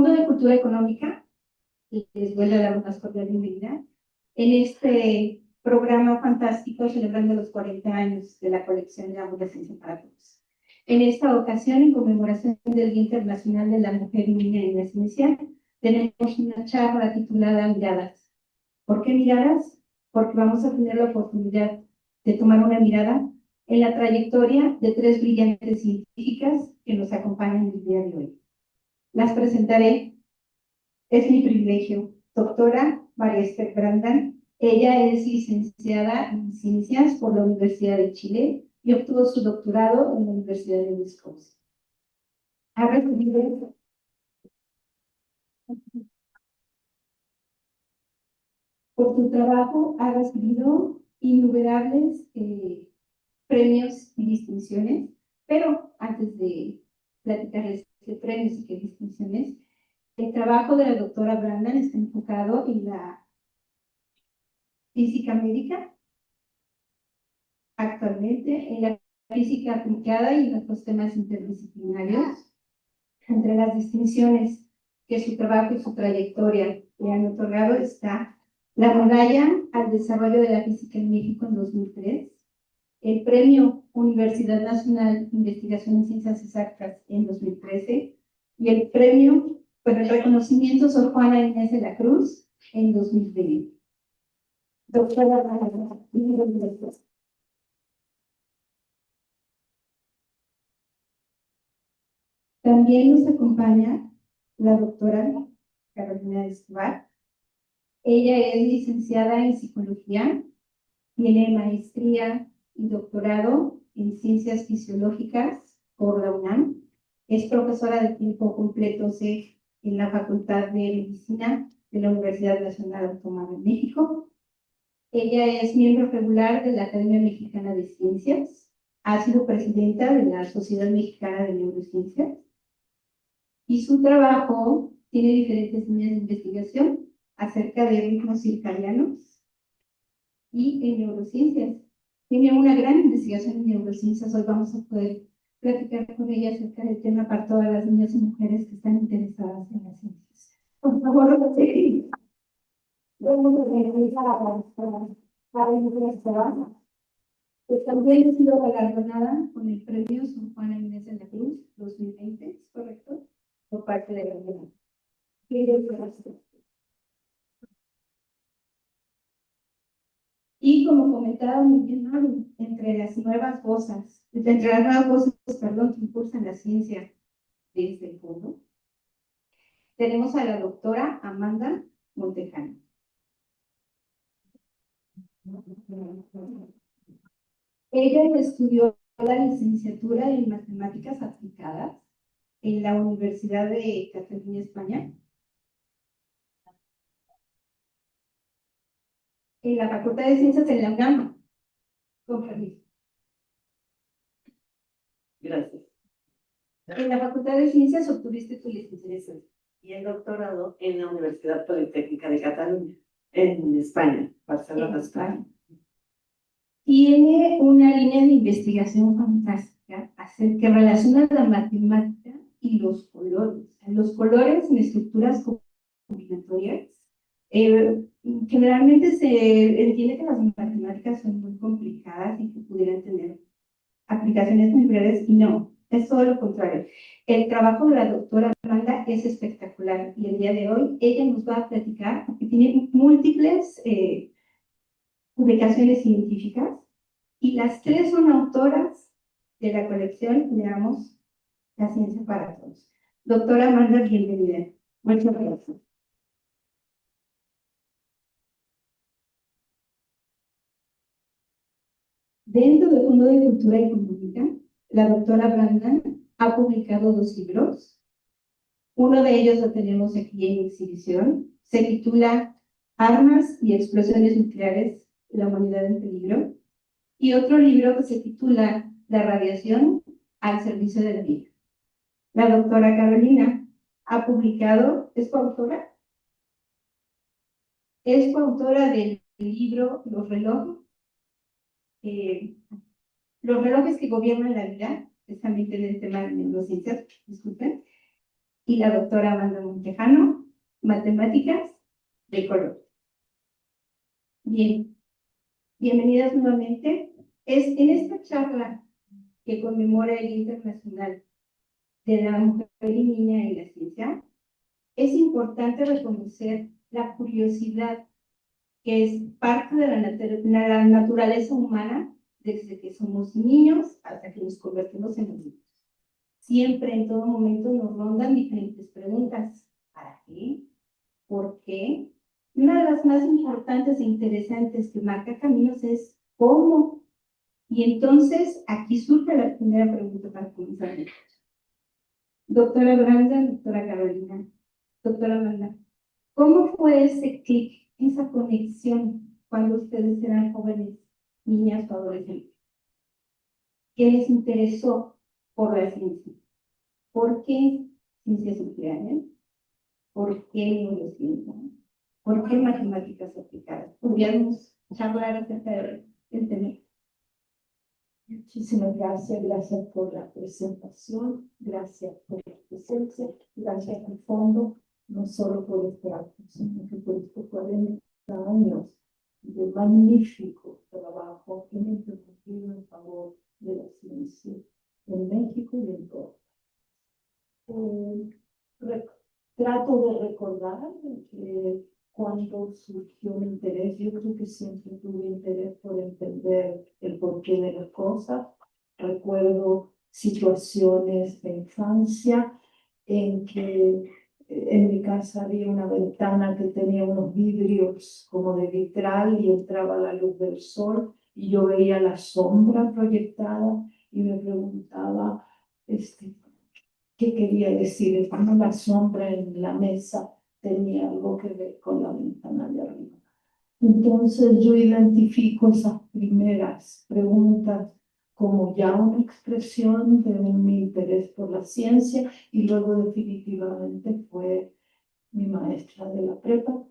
Fondo de Cultura Económica les vuelvo a dar una más cordial bienvenida en este programa fantástico celebrando los 40 años de la colección de Amor de Ciencia para Todos. En esta ocasión, en conmemoración del Día Internacional de la Mujer y Niña en la Ciencia, tenemos una charla titulada Miradas. ¿Por qué miradas? Porque vamos a tener la oportunidad de tomar una mirada en la trayectoria de 3 brillantes científicas que nos acompañan el día de hoy. Las presentaré. Es mi privilegio. Doctora María Esther Brandan. Ella es licenciada en Ciencias por la Universidad de Chile y obtuvo su doctorado en la Universidad de Wisconsin. Ha recibido por su trabajo, ha recibido innumerables premios y distinciones, pero antes de platicarles qué premios y qué distinciones, el trabajo de la doctora Brandan está enfocado en la física médica, actualmente en la física aplicada y en otros temas interdisciplinarios. Entre las distinciones que su trabajo y su trayectoria le han otorgado está la medalla al desarrollo de la física en México en 2003, el Premio Universidad Nacional de Investigación en Ciencias Exactas en 2013 y el Premio por el reconocimiento Sor Juana Inés de la Cruz en 2020. Doctora, también nos acompaña la doctora Carolina Escobar. Ella es licenciada en Psicología, tiene maestría y doctorado en Ciencias Fisiológicas por la UNAM. Es profesora de tiempo completo en la Facultad de Medicina de la Universidad Nacional Autónoma de México. Ella es miembro regular de la Academia Mexicana de Ciencias. Ha sido presidenta de la Sociedad Mexicana de Neurociencias. Y su trabajo tiene diferentes líneas de investigación acerca de ritmos circadianos y en neurociencias. Tiene una gran investigación en neurociencias. Hoy vamos a poder platicar con ella acerca del tema para todas las niñas y mujeres que están interesadas en las ciencias. Por favor, pues también he sido galardonada con el premio Sor Juana Inés de la Cruz 2020, ¿es correcto? Por parte de la UNAM. Y como comentaba muy bien Maru, entre las nuevas voces, que impulsan la ciencia desde el fondo, tenemos a la doctora Amanda Montejano. Ella estudió la licenciatura en Matemáticas Aplicadas en la Universidad de Cataluña, España, en la Facultad de Ciencias en la UNAM. Con permiso. Gracias. En la Facultad de Ciencias obtuviste tu licenciatura. Y el doctorado en la Universidad Politécnica de Cataluña, en España, Barcelona, España. Tiene una línea de investigación fantástica que relaciona la matemática y los colores. Los colores en estructuras combinatorias. Generalmente se entiende que las matemáticas son muy complicadas y que pudieran tener aplicaciones muy breves, y no, es todo lo contrario. El trabajo de la doctora Amanda es espectacular y el día de hoy ella nos va a platicar, porque tiene múltiples publicaciones científicas y las 3 son autoras de la colección Leamos la Ciencia para Todos. Doctora Amanda, bienvenida. Muchas gracias. Dentro del Fondo de Cultura Económica, la doctora Brandan ha publicado 2 libros. Uno de ellos lo tenemos aquí en exhibición. Se titula Armas y explosiones nucleares, la humanidad en peligro. Y otro libro que se titula La radiación al servicio de la vida. La doctora Carolina ha publicado, ¿es coautora? Es coautora del libro Los relojes que gobiernan la vida, precisamente en el tema de neurociencias, disculpen. y la doctora Amanda Montejano, matemáticas de Colombia. Bien, bienvenidas nuevamente. En esta charla que conmemora el Día Internacional de la Mujer y Niña en la Ciencia, es importante reconocer la curiosidad que es parte de la naturaleza humana desde que somos niños hasta que nos convertimos en adultos. Siempre, en todo momento, nos rondan diferentes preguntas. ¿Para qué? ¿Por qué? Y una de las más importantes e interesantes que marca caminos es ¿cómo? Y entonces, aquí surge la primera pregunta para comenzar. Doctora Branda, doctora Carolina, doctora Amanda, ¿cómo fue ese clic, esa conexión cuando ustedes eran jóvenes, niñas o adolescentes? ¿Qué les interesó por la ciencia? ¿Por qué ciencias nucleares? ¿Por qué neurociencia? ¿Por qué matemáticas aplicadas? ¿Podríamos charlar acerca del tema? Muchísimas gracias, gracias por la presentación, gracias por la presencia, gracias al fondo, no solo por este acto, sino que por estos 40 años de magnífico trabajo que han interrumpido en favor de la ciencia en México y en todo. Trato de recordar que cuando surgió mi interés, yo creo que siempre tuve interés por entender el porqué de las cosas. Recuerdo situaciones de infancia en que en mi casa había una ventana que tenía unos vidrios como de vitral y entraba la luz del sol y yo veía la sombra proyectada y me preguntaba, ¿qué quería decir? Cómo la sombra en la mesa tenía algo que ver con la ventana de arriba. Entonces yo identifico esas primeras preguntas como ya una expresión de mi interés por la ciencia y luego definitivamente fue mi maestra de la prepa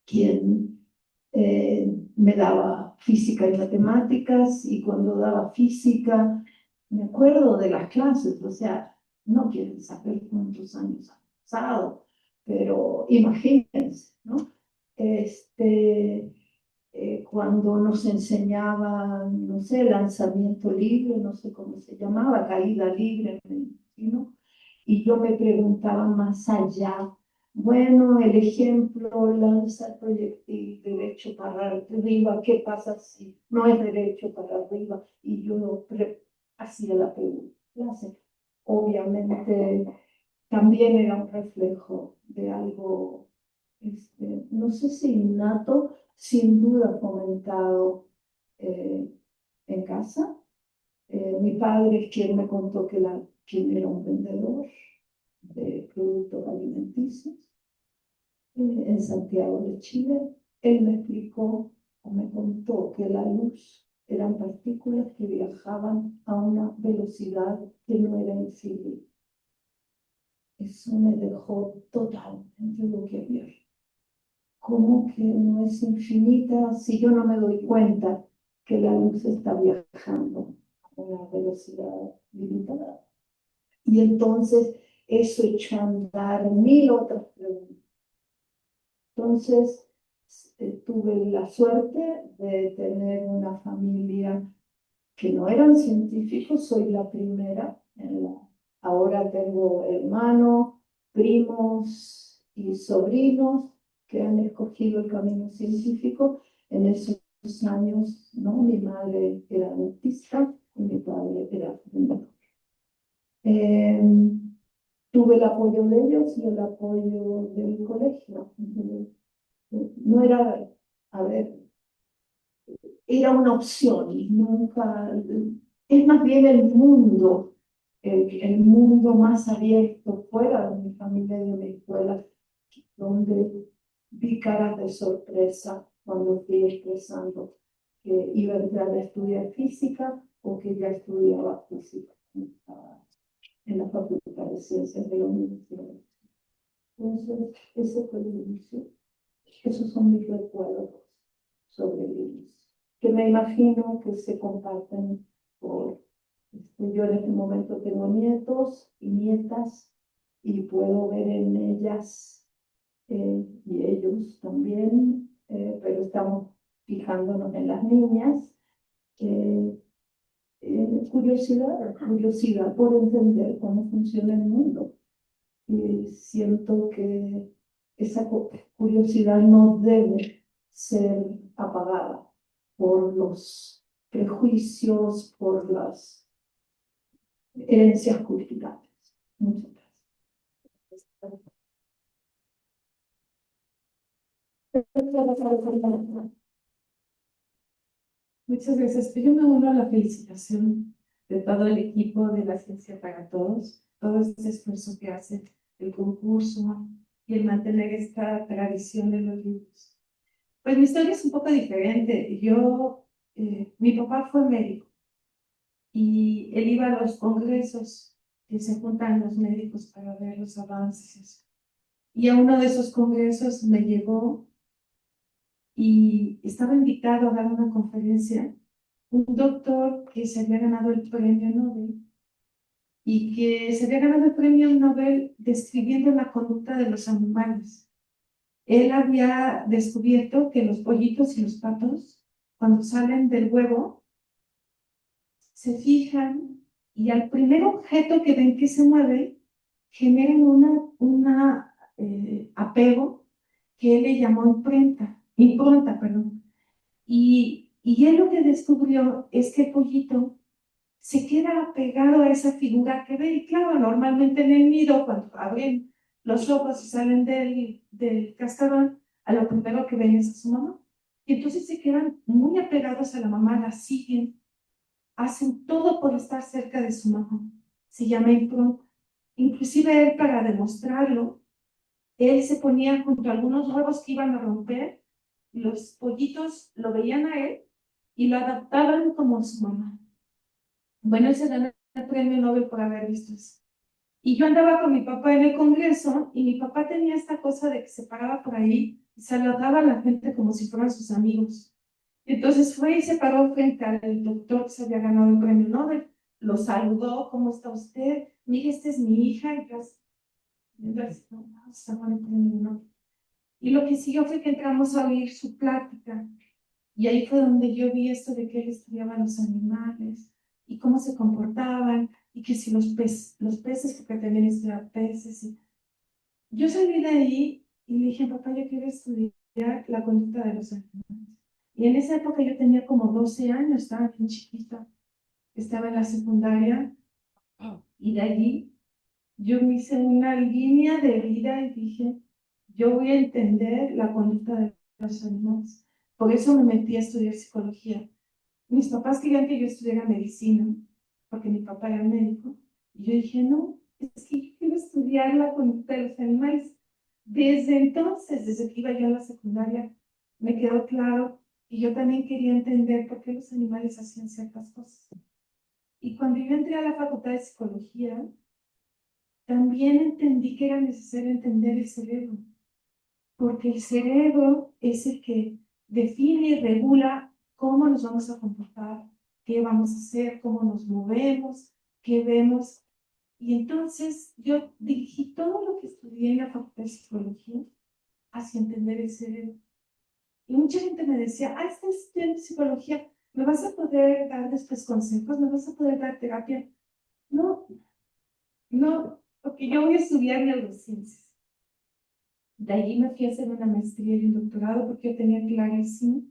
quien me daba física y matemáticas y cuando daba física me acuerdo de las clases, o sea, no quieren saber cuántos años han pasado, pero imagínense, ¿no? Cuando nos enseñaban, no sé, lanzamiento libre, no sé cómo se llamaba, caída libre, ¿no? Y yo me preguntaba más allá, bueno, el ejemplo, lanza el proyectil derecho para arriba, ¿qué pasa si no es derecho para arriba? Y yo hacía la pregunta. Obviamente también era un reflejo de algo, no sé si innato, sin duda fomentado en casa. Mi padre es quien me contó quien era un vendedor de productos alimenticios en Santiago de Chile. Él me explicó o me contó que la luz eran partículas que viajaban a una velocidad que no era infinita. Eso me dejó totalmente boquiabierto. ¿Cómo que no es infinita si yo no me doy cuenta que la luz está viajando a una velocidad limitada? Y entonces eso echó a andar mil otras preguntas. Entonces tuve la suerte de tener una familia que no eran científicos, soy la primera. Ahora tengo hermanos, primos y sobrinos que han escogido el camino científico. En esos años, ¿no? Mi madre era dentista y mi padre era vendedor. Tuve el apoyo de ellos y el apoyo del colegio. No era, a ver, era una opción, nunca, es más bien el mundo más abierto fuera de mi familia y de mi escuela, donde vi caras de sorpresa cuando fui expresando que iba a entrar a estudiar física o que ya estudiaba física en la Facultad de Ciencias de la Universidad. Entonces, ese fue el inicio. Esos son mis recuerdos sobre el inicio, que me imagino que se comparten por... yo en este momento tengo nietos y nietas y puedo ver en ellas y ellos también, pero estamos fijándonos en las niñas, curiosidad por entender cómo funciona el mundo. Y siento que esa curiosidad no debe ser apagada por los prejuicios, por las herencias culturales. Muchas gracias. Muchas gracias. Yo me uno a la felicitación de todo el equipo de la Ciencia para Todos, todo este esfuerzo que hace el concurso y el mantener esta tradición de los libros. Pues mi historia es un poco diferente. Mi papá fue médico y él iba a los congresos que se juntan los médicos para ver los avances. Y a uno de esos congresos me llevó y estaba invitado a dar una conferencia un doctor que se había ganado el premio Nobel y que se había ganado el premio Nobel describiendo la conducta de los animales. Él había descubierto que los pollitos y los patos, cuando salen del huevo, se fijan y al primer objeto que ven que se mueve, generan apego que él le llamó impronta, perdón. Y él lo que descubrió es que el pollito se queda pegado a esa figura que ve. Y claro, normalmente en el nido, cuando abren los ojos y salen del cascarón, a lo primero que ven es a su mamá. Y entonces se quedan muy apegados a la mamá, la siguen, hacen todo por estar cerca de su mamá. Se llama impronta. Inclusive él, para demostrarlo, él se ponía junto a algunos huevos que iban a romper, los pollitos lo veían a él y lo adaptaban como su mamá. Bueno, él se ganó el premio Nobel por haber visto eso. Y yo andaba con mi papá en el congreso y mi papá tenía esta cosa de que se paraba por ahí y saludaba a la gente como si fueran sus amigos. Entonces fue y se paró frente al doctor que se había ganado el premio Nobel, lo saludó: ¿cómo está usted? Mire, esta es mi hija. Y yo así, no, está mal el premio Nobel. Y lo que siguió fue que entramos a oír su plática. Y ahí fue donde yo vi esto de que él estudiaba los animales y cómo se comportaban, y que si los peces, porque también estudiaba peces. Y yo salí de ahí y le dije: papá, yo quiero estudiar la conducta de los animales. Y en esa época yo tenía como 12 años, estaba bien chiquita, estaba en la secundaria, y de allí yo me hice una línea de vida y dije: yo voy a entender la conducta de los animales. Por eso me metí a estudiar psicología. Mis papás querían que yo estudiara medicina, porque mi papá era médico, y yo dije: no, es que yo quiero estudiar la conducta de los animales. Desde entonces, desde que iba yo a la secundaria, me quedó claro que yo también quería entender por qué los animales hacían ciertas cosas. Y cuando yo entré a la facultad de psicología, también entendí que era necesario entender el cerebro, porque el cerebro es el que define y regula cómo nos vamos a comportar, qué vamos a hacer, cómo nos movemos, qué vemos. Y entonces yo dirigí todo lo que estudié en la Facultad de Psicología hacia entender el cerebro. Y mucha gente me decía: estás estudiando psicología, ¿me vas a poder dar después consejos? ¿Me vas a poder dar terapia? No, no, porque yo voy a estudiar neurociencias. De allí me fui a hacer una maestría y un doctorado porque yo tenía clarísimo,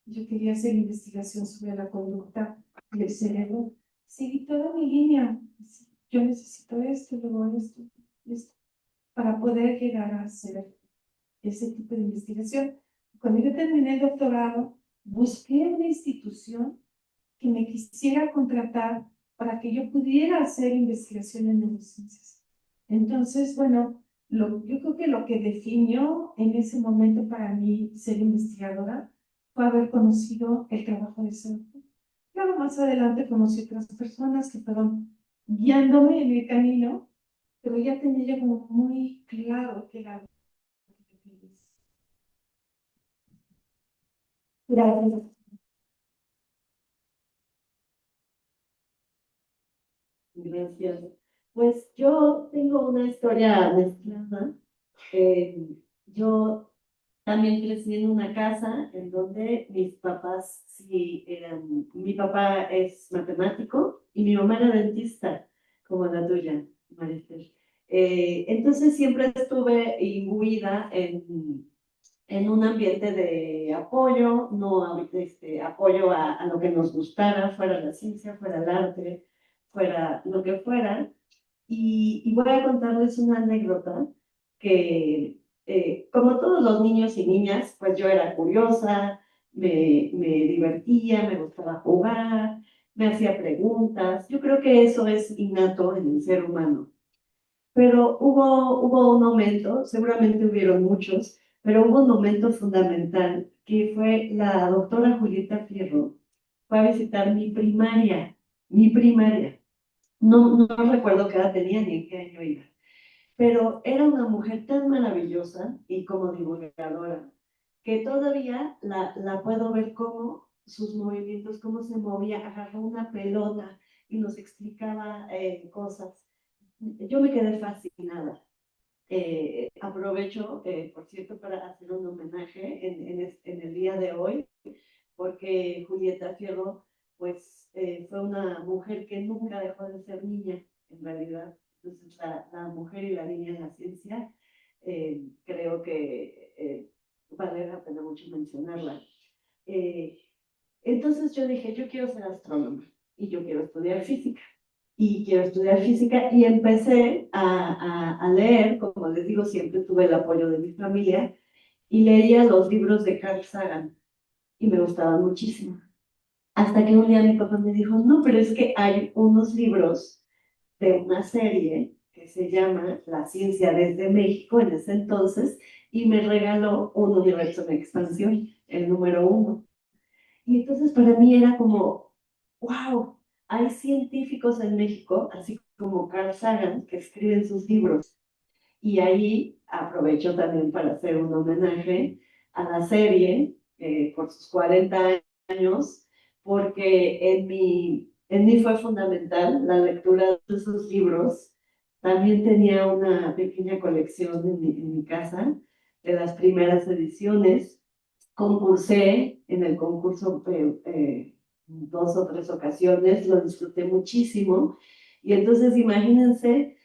yo quería hacer investigación sobre la conducta del cerebro. Seguí toda mi línea. Yo necesito esto, luego esto, para poder llegar a hacer ese tipo de investigación. Cuando yo terminé el doctorado, busqué una institución que me quisiera contratar para que yo pudiera hacer investigación en neurociencias. Entonces, bueno, yo creo que lo que definió en ese momento para mí ser investigadora fue haber conocido el trabajo de ese doctor. Claro, más adelante conocí otras personas que fueron guiándome en el camino, pero ya tenía yo como muy claro que era lo que quería. Gracias. Gracias. Pues yo tengo una historia mezclada. Yo también crecí en una casa en donde mis papás sí eran, mi papá es matemático y mi mamá era dentista, como la tuya, Marifer. Entonces siempre estuve imbuida en un ambiente de apoyo, no apoyo a lo que nos gustara, fuera la ciencia, fuera el arte, fuera lo que fuera. Y voy a contarles una anécdota que, como todos los niños y niñas, pues yo era curiosa, me divertía, me gustaba jugar, me hacía preguntas. Yo creo que eso es innato en el ser humano. Pero hubo un momento, seguramente hubieron muchos, pero hubo un momento fundamental que fue la doctora Julieta Fierro. Fue a visitar mi primaria. No recuerdo qué edad tenía ni en qué año iba, pero era una mujer tan maravillosa y como divulgadora, que todavía la puedo ver cómo sus movimientos, cómo se movía, agarró una pelota y nos explicaba cosas. Yo me quedé fascinada. Aprovecho, por cierto, para hacer un homenaje en el día de hoy, porque Julieta Fierro, pues, fue una mujer que nunca dejó de ser niña, en realidad. Entonces, la mujer y la niña en la ciencia, creo que vale la pena mucho mencionarla. Eh, entonces yo dije, yo quiero ser astrónoma y yo quiero estudiar física y quiero estudiar física y empecé a leer, como les digo, siempre tuve el apoyo de mi familia y leía los libros de Carl Sagan y me gustaban muchísimo. Hasta que un día mi papá me dijo, no, pero es que hay unos libros de una serie que se llama La ciencia desde México en ese entonces y me regaló Un universo en expansión, el número 1. Y entonces para mí era como, wow, hay científicos en México, así como Carl Sagan, que escriben sus libros. Y ahí aprovecho también para hacer un homenaje a la serie por sus 40 años, porque en mí fue fundamental la lectura de sus libros. También tenía una pequeña colección en mi casa de las primeras ediciones. Concursé en el concurso 2 o 3 ocasiones, lo disfruté muchísimo. Y entonces imagínense,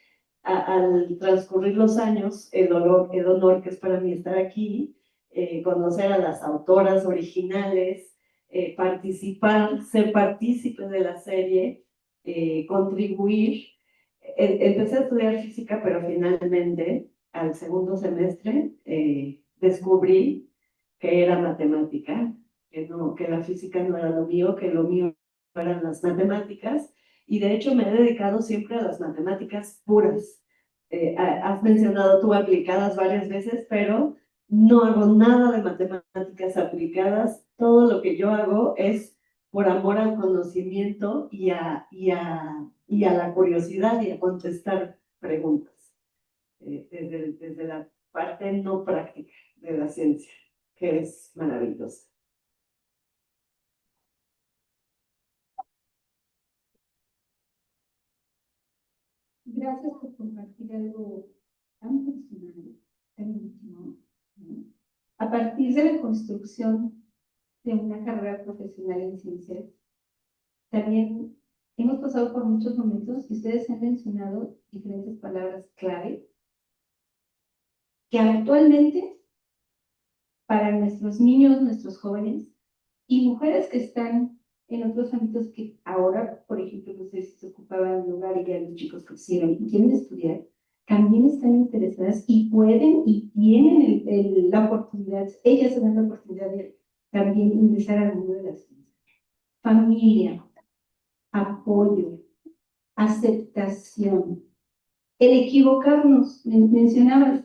al transcurrir los años, el honor que es para mí estar aquí, conocer a las autoras originales, participar, ser partícipe de la serie, contribuir. Empecé a estudiar física, pero finalmente, al segundo semestre, descubrí que era matemática, que la física no era lo mío, que lo mío eran las matemáticas, y de hecho me he dedicado siempre a las matemáticas puras. Has mencionado tú aplicadas varias veces, pero no hago nada de matemáticas aplicadas. Todo lo que yo hago es por amor al conocimiento y a la curiosidad y a contestar preguntas, desde la parte no práctica de la ciencia, que es maravillosa. Gracias por compartir algo tan personal, tan íntimo, ¿no? A partir de la construcción de una carrera profesional en ciencias, también hemos pasado por muchos momentos y ustedes han mencionado diferentes palabras clave que actualmente para nuestros niños, nuestros jóvenes y mujeres que están en otros ámbitos que ahora, por ejemplo, no sé si se ocupaban un lugar y ya los chicos crecieron y quieren estudiar, también están interesadas y pueden y tienen la oportunidad, ellas se dan la oportunidad de también ingresar al mundo de la ciencia. Familia, apoyo, aceptación, el equivocarnos, mencionabas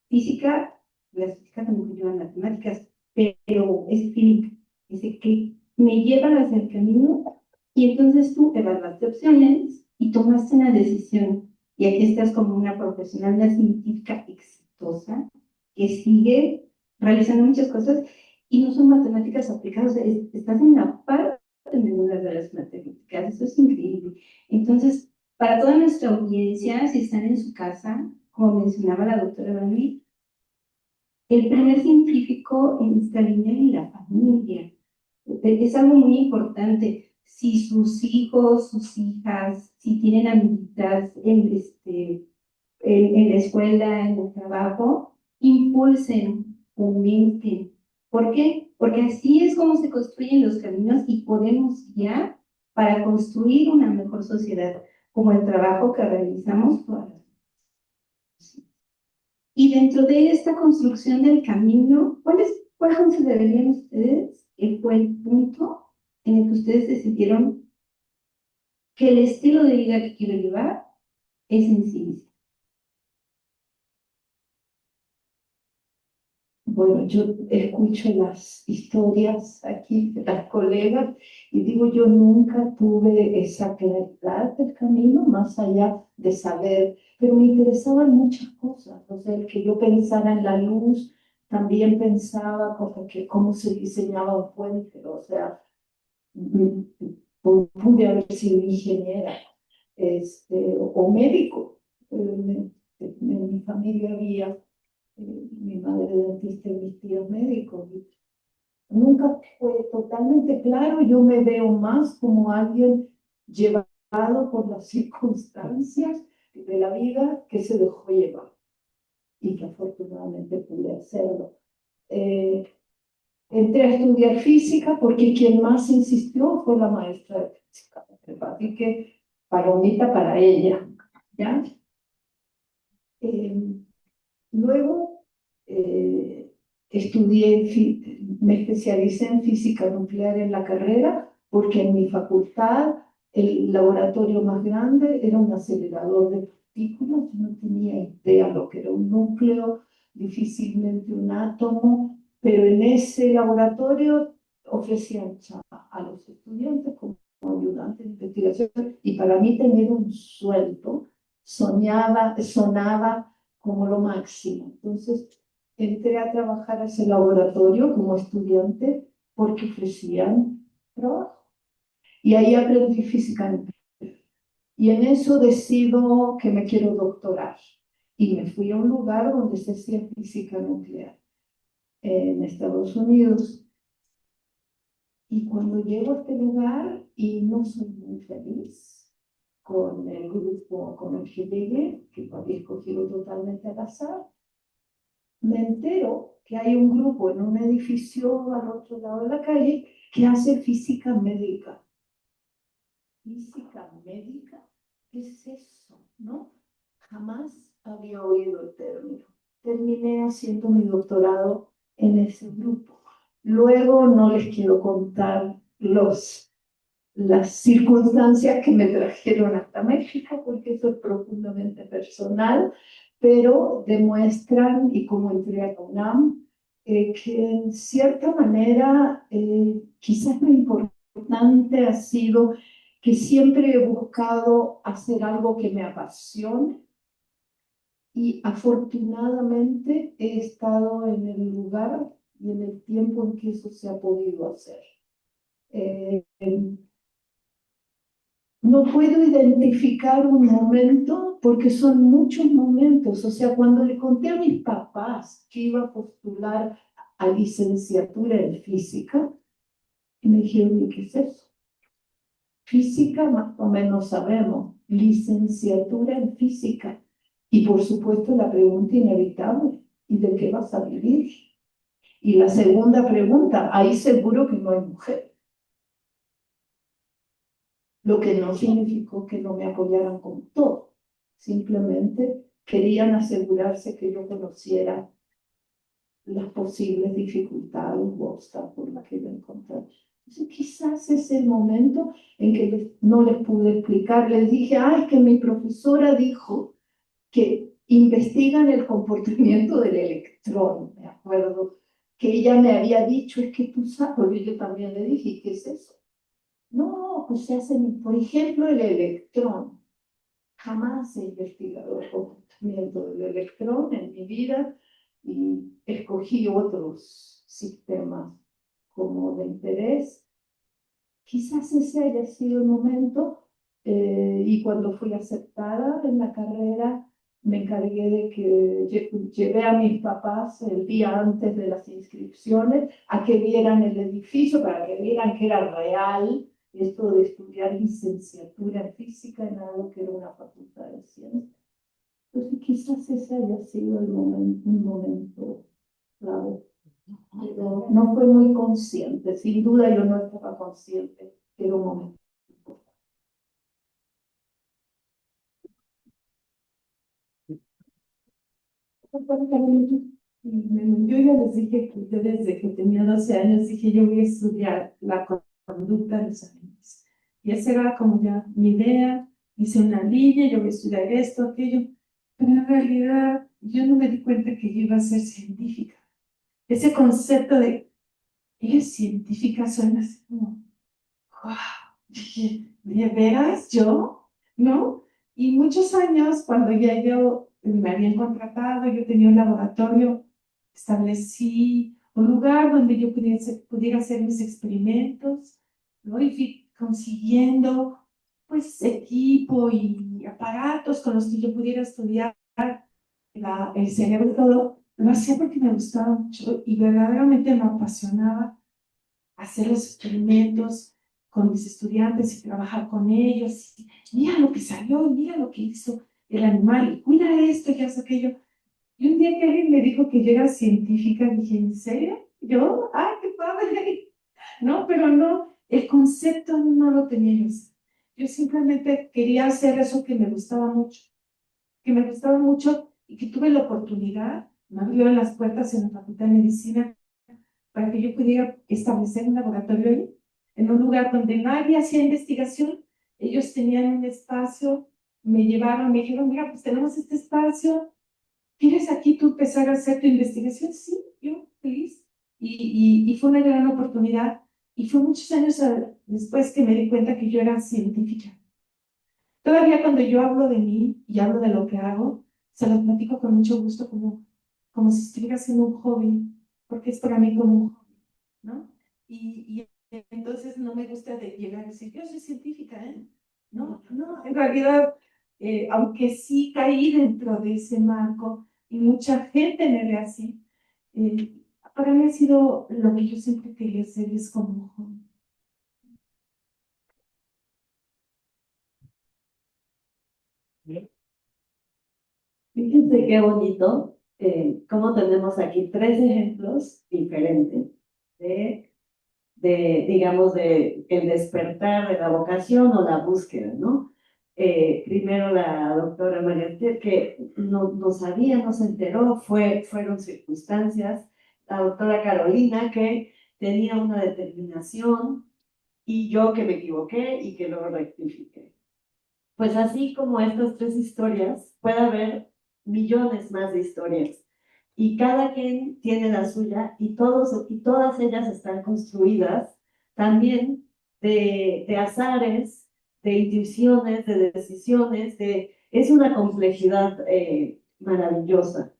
física, las físicas también llevan matemáticas, pero es física, ese que me llevan hacia el camino y entonces tú evaluaste opciones y tomaste una decisión y aquí estás como una profesional, una científica exitosa que sigue realizando muchas cosas y no son matemáticas aplicadas, estás en la parte menor de las matemáticas, eso es increíble. Entonces, Para toda nuestra audiencia, si están en su casa, como mencionaba la doctora Dani, el primer científico en esta línea es la familia. Es algo muy importante. Si sus hijos, sus hijas, si tienen amiguitas en la escuela, en el trabajo, impulsen, fomenten. ¿Por qué? Porque así es como se construyen los caminos y podemos guiar para construir una mejor sociedad, como el trabajo que realizamos todas las veces. Y dentro de esta construcción del camino, ¿cuál considerarían ustedes que fue el punto en el que ustedes decidieron que el estilo de vida que quiero llevar es en sí mismo? Bueno, yo escucho las historias aquí de las colegas y digo, yo nunca tuve esa claridad del camino, más allá de saber, pero me interesaban muchas cosas. O sea, el que yo pensara en la luz, también pensaba cómo se diseñaba un puente, o sea, mm, pude haber sido ingeniera o médico. En mi familia había mi madre dentista y mis tíos médicos. Nunca fue totalmente claro, yo me veo más como alguien llevado por las circunstancias de la vida que se dejó llevar y que afortunadamente pude hacerlo. Entré a estudiar física porque quien más insistió fue la maestra de física, así que palomita para ella, ¿ya? Luego me especialicé en física nuclear en la carrera porque en mi facultad el laboratorio más grande era un acelerador de partículas. Yo no tenía idea lo que era un núcleo, difícilmente un átomo, pero en ese laboratorio ofrecían a los estudiantes como ayudantes de investigación y para mí tener un sueldo sonaba como lo máximo. Entonces, entré a trabajar a ese laboratorio como estudiante porque ofrecían trabajo. Y ahí aprendí física nuclear. Y en eso decido que me quiero doctorar. Y me fui a un lugar donde se hacía física nuclear, en Estados Unidos. Y cuando llego a este lugar, y no soy muy feliz con el grupo con el que llegué, que había escogido totalmente al azar, me entero que hay un grupo en un edificio al otro lado de la calle que hace física médica. ¿Física médica? ¿Qué es eso? ¿No? Jamás había oído el término. Terminé haciendo mi doctorado en ese grupo. Luego no les quiero contar las circunstancias que me trajeron hasta México, porque eso es profundamente personal, pero demuestran, y como entré a la UNAM, que en cierta manera quizás lo importante ha sido que siempre he buscado hacer algo que me apasione y afortunadamente he estado en el lugar y en el tiempo en que eso se ha podido hacer. No puedo identificar un momento porque son muchos momentos. O sea, cuando le conté a mis papás que iba a postular a licenciatura en física, y me dijeron, ¿y qué es eso? Física más o menos sabemos, licenciatura en física. Y por supuesto la pregunta inevitable, ¿y de qué vas a vivir? Y la segunda pregunta, ahí seguro que no hay mujer. Lo que no significó que no me apoyaran con todo. Simplemente querían asegurarse que yo conociera las posibles dificultades o obstáculos que iba a encontrar. Entonces, quizás es el momento en que no les pude explicar. Les dije, ay, que mi profesora dijo que investigan el comportamiento del electrón. Me acuerdo que ella me había dicho, es que tú sabes, porque yo también le dije, ¿qué es eso? No, pues se hacen, por ejemplo, el electrón. Jamás he investigado el comportamiento del electrón en mi vida y escogí otros sistemas como de interés. Quizás ese haya sido el momento Y cuando fui aceptada en la carrera, me encargué de que llevé a mis papás el día antes de las inscripciones a que vieran el edificio, para que vieran que era real esto de estudiar licenciatura en física en algo que era una facultad de ciencias. Entonces quizás ese haya sido un momento clave. Pero no fue muy consciente, sin duda yo no estaba consciente que era un momento. Yo ya les dije que yo desde que tenía 12 años dije yo voy a estudiar la conducta de los animales. Y esa era como ya mi idea, hice una línea, yo voy a estudiar esto, aquello, pero en realidad yo no me di cuenta que yo iba a ser científica. Ese concepto de, ella es científica suena así como, wow, dije, ¿de veras yo? ¿No? Y muchos años, cuando ya yo me habían contratado, yo tenía un laboratorio, establecí un lugar donde yo pudiera hacer mis experimentos, ¿no? Y fui consiguiendo, pues, equipo y aparatos con los que yo pudiera estudiar el cerebro y todo. Lo hacía porque me gustaba mucho y verdaderamente me apasionaba hacer los experimentos con mis estudiantes y trabajar con ellos. Y mira lo que salió, mira lo que hizo el animal, y cuida esto y hace aquello. Y un día que alguien me dijo que yo era científica, dije, ¿en serio? Yo, ¡ay, qué padre! No, pero no, el concepto no lo tenía yo. Yo simplemente quería hacer eso que me gustaba mucho y que tuve la oportunidad, me abrieron las puertas en la Facultad de Medicina para que yo pudiera establecer un laboratorio ahí, en un lugar donde nadie hacía investigación. Ellos tenían un espacio, me llevaron, me dijeron, mira, pues tenemos este espacio, ¿quieres aquí tú empezar a hacer tu investigación? Sí, yo feliz. Y fue una gran oportunidad. Y fue muchos años después que me di cuenta que yo era científica. Todavía cuando yo hablo de mí y hablo de lo que hago, se lo platico con mucho gusto, como si estuviera haciendo un hobby, porque es para mí como un hobby, ¿no? Y entonces no me gusta de llegar a decir, yo soy científica, ¿eh? No, no, en realidad, aunque sí caí dentro de ese marco y mucha gente me ve así, eh, para mí ha sido lo que yo siempre quería hacer, es como un hobby. Fíjense qué bonito, cómo tenemos aquí tres ejemplos diferentes de, digamos, de el despertar de la vocación o la búsqueda, ¿no? Primero la doctora María Esther, que no sabía, no se enteró, fueron circunstancias. La doctora Carolina, que tenía una determinación, y yo que me equivoqué y que luego rectifiqué. Pues así como estas tres historias, puede haber millones más de historias. Y cada quien tiene la suya y todas ellas están construidas también de azares, de intuiciones, de decisiones, es una complejidad maravillosa.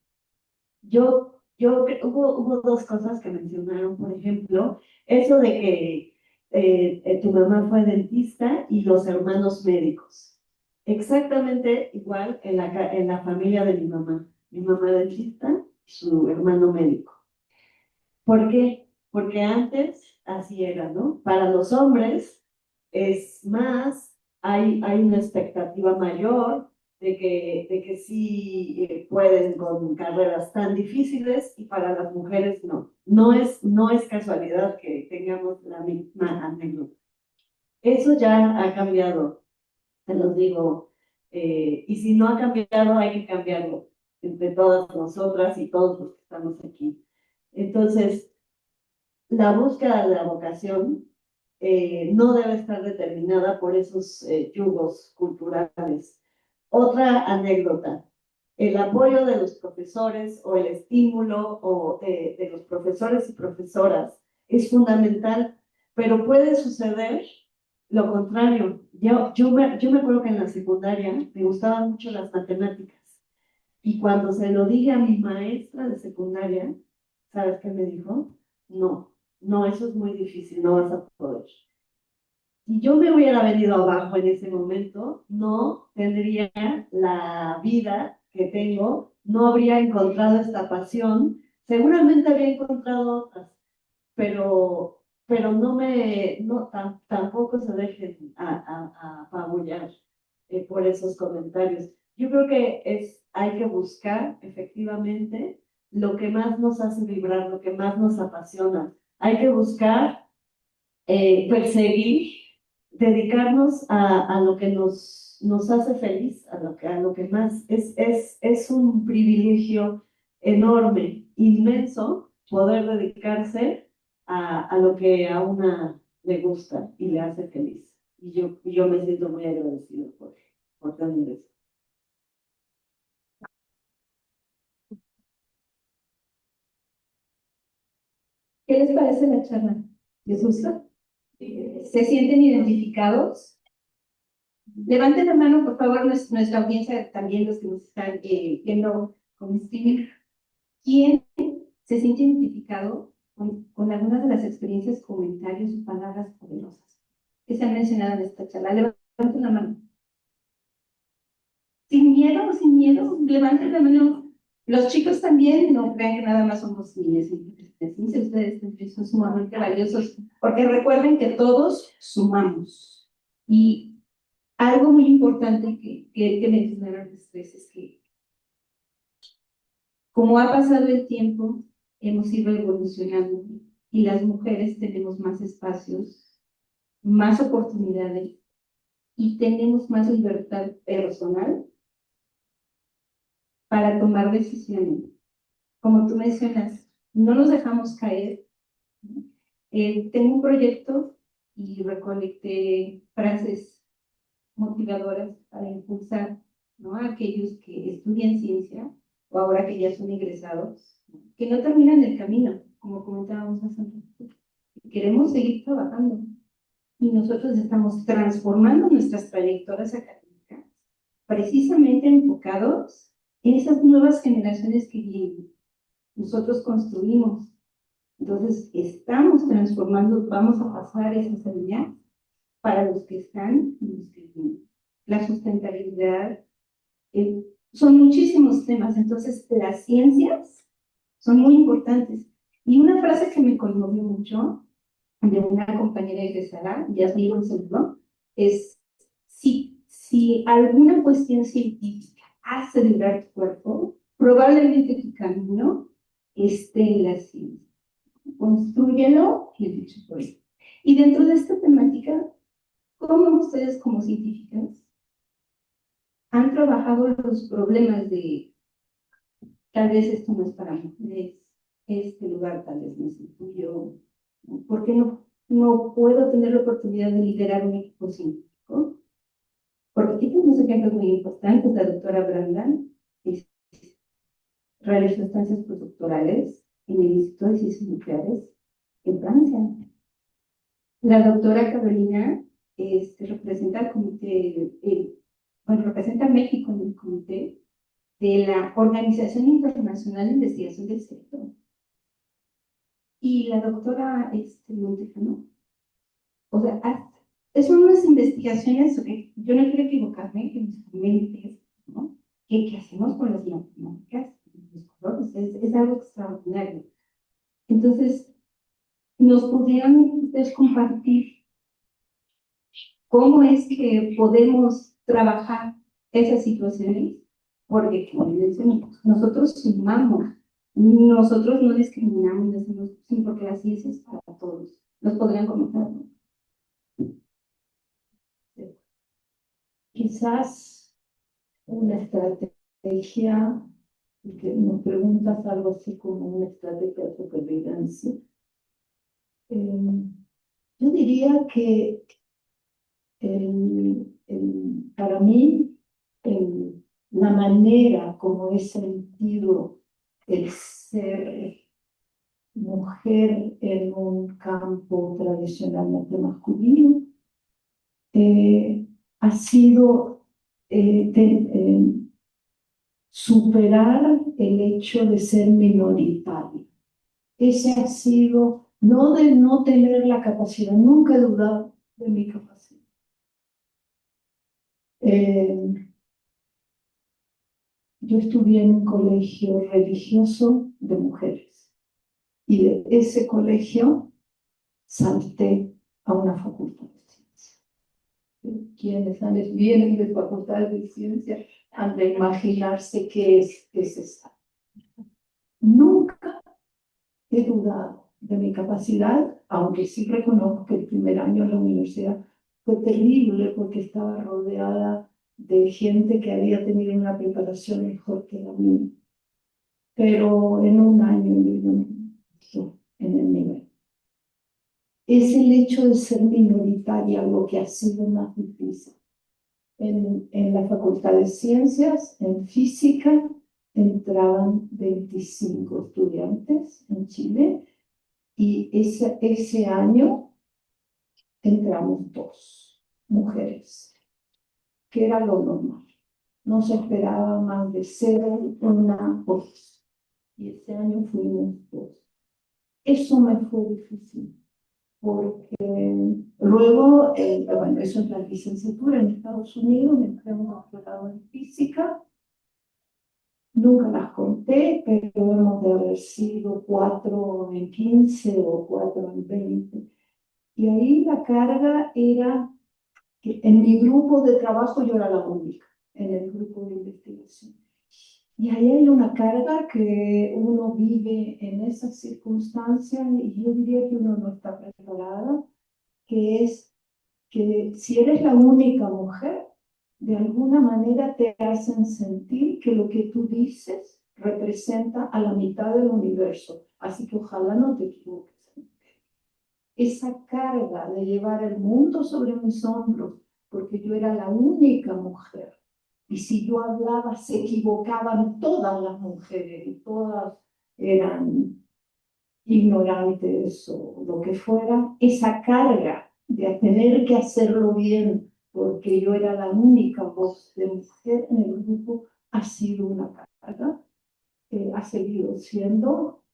Hubo dos cosas que mencionaron, por ejemplo, eso de que tu mamá fue dentista y los hermanos médicos. Exactamente igual en la familia de mi mamá. Mi mamá dentista y su hermano médico. ¿Por qué? Porque antes así era, ¿no? Para los hombres es más, hay una expectativa mayor de que sí pueden con carreras tan difíciles y para las mujeres no. No es casualidad que tengamos la misma anécdota. Eso ya ha cambiado, te los digo, y si no ha cambiado, hay que cambiarlo entre todas nosotras y todos los que estamos aquí. Entonces, la búsqueda de la vocación no debe estar determinada por esos yugos culturales. Otra anécdota, el apoyo de los profesores o el estímulo de los profesores y profesoras es fundamental, pero puede suceder lo contrario. Yo me acuerdo que en la secundaria me gustaban mucho las matemáticas y cuando se lo dije a mi maestra de secundaria, ¿sabes qué me dijo? No, no, eso es muy difícil, no vas a poder. si yo me hubiera venido abajo en ese momento, no tendría la vida que tengo, no habría encontrado esta pasión, seguramente habría encontrado otras, pero tampoco se dejen apabullar por esos comentarios. Yo creo que hay que buscar efectivamente lo que más nos hace vibrar, lo que más nos apasiona. Hay que buscar, perseguir, dedicarnos a lo que nos hace feliz, a lo que más. Es un privilegio enorme, inmenso, poder dedicarse a lo que a una le gusta y le hace feliz. Y yo me siento muy agradecido por tener eso. ¿Qué les parece la charla? ¿Les gusta? ¿Se sienten identificados? Levanten la mano, por favor, nuestra audiencia, también los que nos están viendo con streaming. ¿Quién se siente identificado con algunas de las experiencias, comentarios o palabras poderosas que se han mencionado en esta charla? Levanten la mano. Sin miedo, levanten la mano. Los chicos también, no crean que nada más somos niñas y niñas. Ustedes también son sumamente valiosos, porque recuerden que todos sumamos. Y algo muy importante que mencionaron ustedes es que, como ha pasado el tiempo, hemos ido evolucionando y las mujeres tenemos más espacios, más oportunidades y tenemos más libertad personal para tomar decisiones. Como tú mencionas, no nos dejamos caer. Tengo un proyecto y recolecté frases motivadoras para impulsar, ¿no?, a aquellos que estudian ciencia o ahora que ya son egresados, que no terminan el camino, como comentábamos hace un rato. Queremos seguir trabajando y nosotros estamos transformando nuestras trayectorias académicas precisamente enfocados en esas nuevas generaciones que vienen. Nosotros construimos. Entonces, estamos transformando, vamos a pasar esa semilla para los que están y los que vienen. La sustentabilidad, son muchísimos temas, entonces las ciencias son muy importantes. Y una frase que me conmovió mucho de una compañera egresada, Yasmin Gonzalo, es: si alguna cuestión científica hace vibrar tu cuerpo, probablemente tu camino esté en la ciencia. Constrúyelo y dicho por él. Y dentro de esta temática, ¿cómo ustedes como científicas han trabajado los problemas de tal vez esto no es para mujeres, este lugar tal vez no es el tuyo, ¿por qué no puedo tener la oportunidad de liderar un equipo científico? Porque aquí tenemos ejemplos muy importantes. La doctora Brandan realizó estancias postdoctorales en el Instituto de Ciencias Nucleares en Francia. La doctora Carolina representa al comité, representa a México en el comité de la Organización Internacional de Investigación del Sector. Y la doctora Montejano, o sea, son unas investigaciones, yo no quiero equivocarme, que nos comentes, ¿no?, ¿qué hacemos con las matemáticas, los colores? Es algo extraordinario. Entonces, ¿nos pudieran ustedes compartir cómo es que podemos trabajar esas situaciones? Porque, como mencionamos, nosotros sumamos, nosotros no discriminamos, decimos, sí, porque la ciencia es para todos. ¿Nos podrían comentar? Quizás una estrategia, que nos preguntas algo así como una estrategia de supervivencia. Yo diría que para mí, la manera como he sentido el ser mujer en un campo tradicionalmente masculino ha sido superar el hecho de ser minoritario. Ese ha sido, no de no tener la capacidad, nunca he dudado de mi capacidad, Yo estudié en un colegio religioso de mujeres y de ese colegio salté a una facultad de ciencias. Quienes vienen de facultades de ciencias han de imaginarse qué es esta. Nunca he dudado de mi capacidad, aunque sí reconozco que el primer año en la universidad fue terrible porque estaba rodeada de gente que había tenido una preparación mejor que la mía. Pero en un año yo no estoy en el nivel. Es el hecho de ser minoritaria lo que ha sido más difícil. En la Facultad de Ciencias, en Física, entraban 25 estudiantes en Chile y ese año entramos 2 mujeres, que era lo normal. No se esperaba más de 0, 1 o 2. Y ese año fuimos 2. Eso me fue difícil, porque luego, bueno, eso es la licenciatura en Estados Unidos, me entré un doctorado en física, nunca las conté, pero hemos de haber sido 4 en 15 o 4 en 20. Y ahí la carga era que en mi grupo de trabajo yo era la única, en el grupo de investigación. Y ahí hay una carga que uno vive en esas circunstancias y yo diría que uno no está preparada, que es que si eres la única mujer, de alguna manera te hacen sentir que lo que tú dices representa a la mitad del universo. Así que ojalá no te equivoques. Esa carga de llevar el mundo sobre mis hombros, porque yo era la única mujer. Y si yo hablaba, se equivocaban todas las mujeres y todas eran ignorantes o lo que fuera. Esa carga de tener que hacerlo bien, porque yo era la única voz de mujer en el grupo, ha sido una carga. Ha seguido siendo,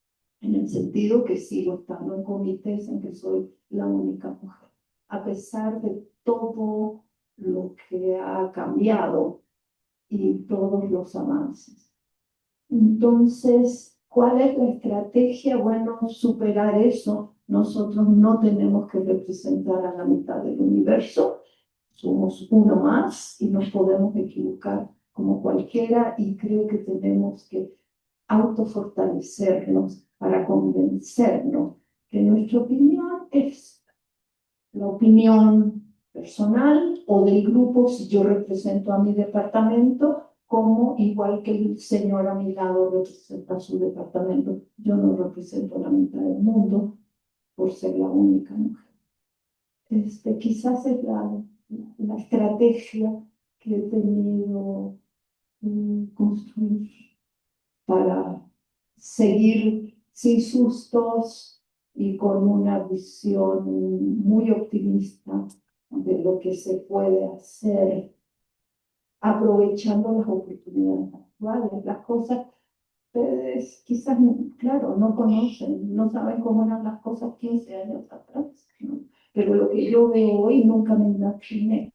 en el sentido que sigo estando en comités en que soy la única mujer, a pesar de todo lo que ha cambiado y todos los avances. Entonces, ¿cuál es la estrategia? Bueno, superar eso. Nosotros no tenemos que representar a la mitad del universo, somos uno más y nos podemos equivocar como cualquiera y creo que tenemos que autofortalecernos para convencernos que nuestra opinión es la opinión personal o del grupo, si yo represento a mi departamento, como igual que el señor a mi lado representa su departamento. Yo no represento la mitad del mundo por ser la única mujer. Quizás es la estrategia que he tenido construir para seguir sin sustos y con una visión muy optimista de lo que se puede hacer, aprovechando las oportunidades actuales. Las cosas, ustedes quizás, claro, no conocen, no saben cómo eran las cosas 15 años atrás, ¿no? Pero lo que yo veo hoy nunca me imaginé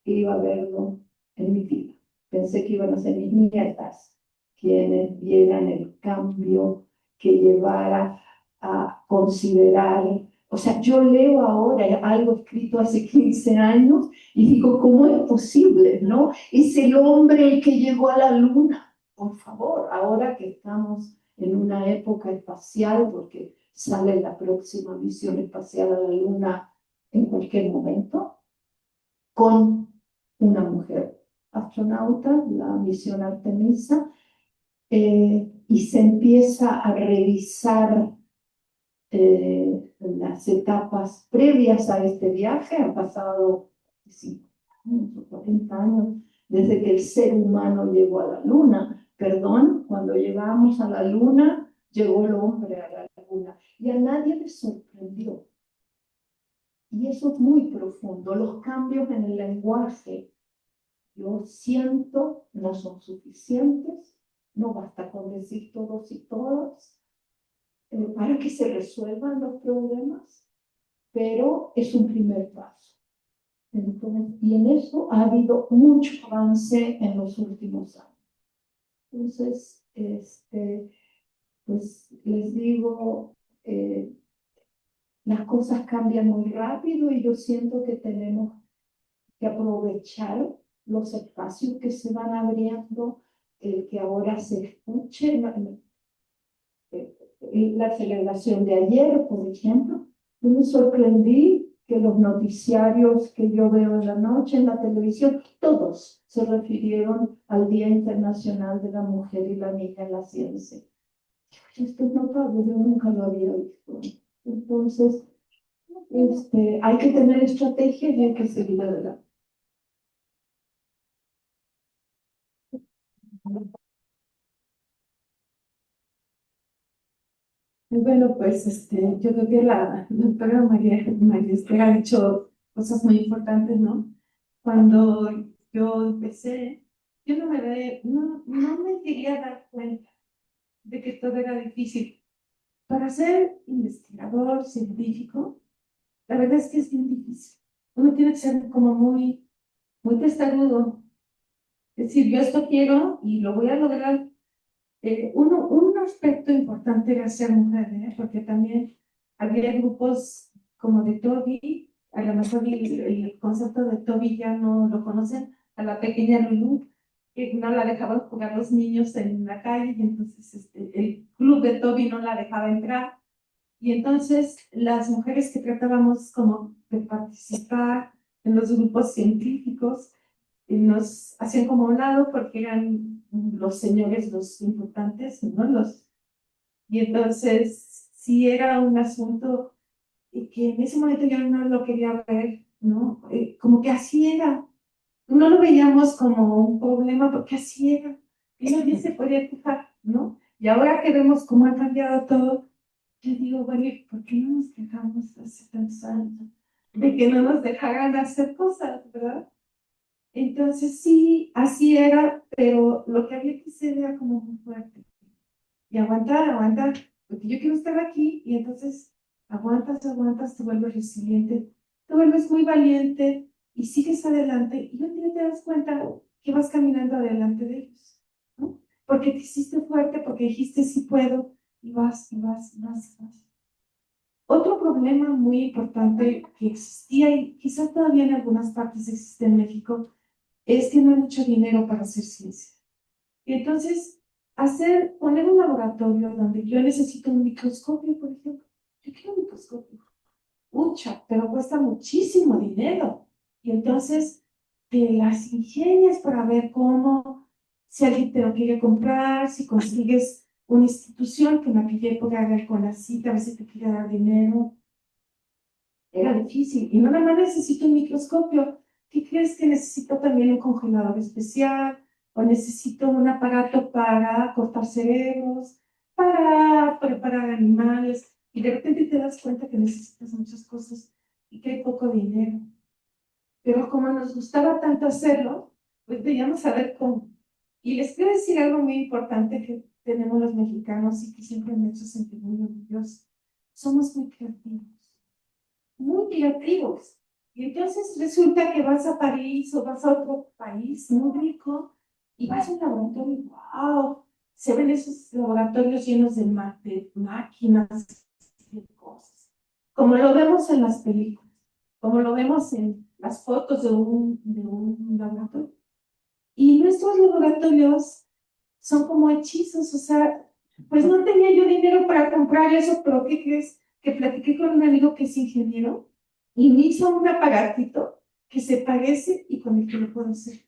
que iba a verlo en mi vida. Pensé que iban a ser mis nietas quienes vieran el cambio que llevara a considerar. O sea, yo leo ahora algo escrito hace 15 años y digo, ¿cómo es posible, no? Es el hombre el que llegó a la luna. Por favor, ahora que estamos en una época espacial, porque sale la próxima misión espacial a la luna en cualquier momento, con una mujer astronauta, la misión Artemisa, y se empieza a revisar las etapas previas a este viaje. Han pasado 50 años o 40 años desde que el ser humano llegó a la luna. Perdón, cuando llegamos a la luna, llegó el hombre a la luna y a nadie le sorprendió. Y eso es muy profundo. Los cambios en el lenguaje, yo siento, no son suficientes. No basta con decir todos y todas para que se resuelvan los problemas, pero es un primer paso. Entonces, y en eso ha habido mucho avance en los últimos años. Entonces, pues les digo, las cosas cambian muy rápido y yo siento que tenemos que aprovechar los espacios que se van abriendo, que ahora se escuche. La celebración de ayer, por ejemplo, yo me sorprendí que los noticiarios que yo veo en la noche en la televisión, todos se refirieron al Día Internacional de la Mujer y la Niña en la Ciencia. Esto es notable, yo nunca lo había visto. Entonces, hay que tener estrategia y hay que seguir adelante. Bueno, pues yo creo que la doctora María Esther ha dicho cosas muy importantes, ¿no? Cuando yo empecé, yo no me quería dar cuenta de que todo era difícil. Para ser investigador científico, la verdad es que es bien difícil. Uno tiene que ser como muy testarudo. Es decir, yo esto quiero y lo voy a lograr. Un aspecto importante era ser mujer, porque también había grupos como de Toby, a lo mejor el concepto de Toby ya no lo conocen, a la pequeña Lulu, que no la dejaban jugar los niños en la calle, y entonces el club de Toby no la dejaba entrar, y entonces las mujeres que tratábamos como de participar en los grupos científicos, nos hacían como a un lado porque eran los señores los importantes, ¿no? Y entonces sí era un asunto que en ese momento yo no lo quería ver, ¿no? Como que así era. No lo veíamos como un problema porque así era. Y nadie se podía quejar, ¿no? Y ahora que vemos cómo ha cambiado todo, yo digo, bueno, ¿por qué no nos quejamos hace tantos años de que no nos dejaran hacer cosas, ¿verdad? Entonces sí, así era, pero lo que había que hacer era como muy fuerte. Y aguantar, porque yo quiero estar aquí, y entonces aguantas, te vuelves resiliente, te vuelves muy valiente y sigues adelante, y un día te das cuenta que vas caminando adelante de ellos, ¿no? Porque te hiciste fuerte, porque dijiste sí puedo, y vas. Otro problema muy importante que existía, y quizás todavía en algunas partes existe en México, es que no hay mucho dinero para hacer ciencia. Y entonces, poner un laboratorio donde yo necesito un microscopio, por ejemplo. Yo quiero un microscopio. Mucha, pero cuesta muchísimo dinero. Y entonces, te las ingenias para ver cómo, si alguien te lo quiere comprar, si consigues una institución que en aquella época era con la cita, a veces te quiere dar dinero. Era difícil. Y no nada más necesito un microscopio. ¿Qué crees que necesito también un congelador especial? O necesito un aparato para cortar cerebros, para preparar animales. Y de repente te das cuenta que necesitas muchas cosas y que hay poco dinero. Pero como nos gustaba tanto hacerlo, pues veíamos a ver cómo. Y les quiero decir algo muy importante que tenemos los mexicanos y que siempre me ha hecho sentir muy orgullosos. Somos muy creativos, muy creativos. Y entonces resulta que vas a París o vas a otro país muy rico y vas a un laboratorio y wow, se ven esos laboratorios llenos de máquinas, de cosas, como lo vemos en las películas, como lo vemos en las fotos de un laboratorio. Y nuestros laboratorios son como hechizos, o sea, pues no tenía yo dinero para comprar eso, pero ¿qué crees? Que platiqué con un amigo que es ingeniero y me hizo un aparatito que se parece y con el que lo puedo hacer.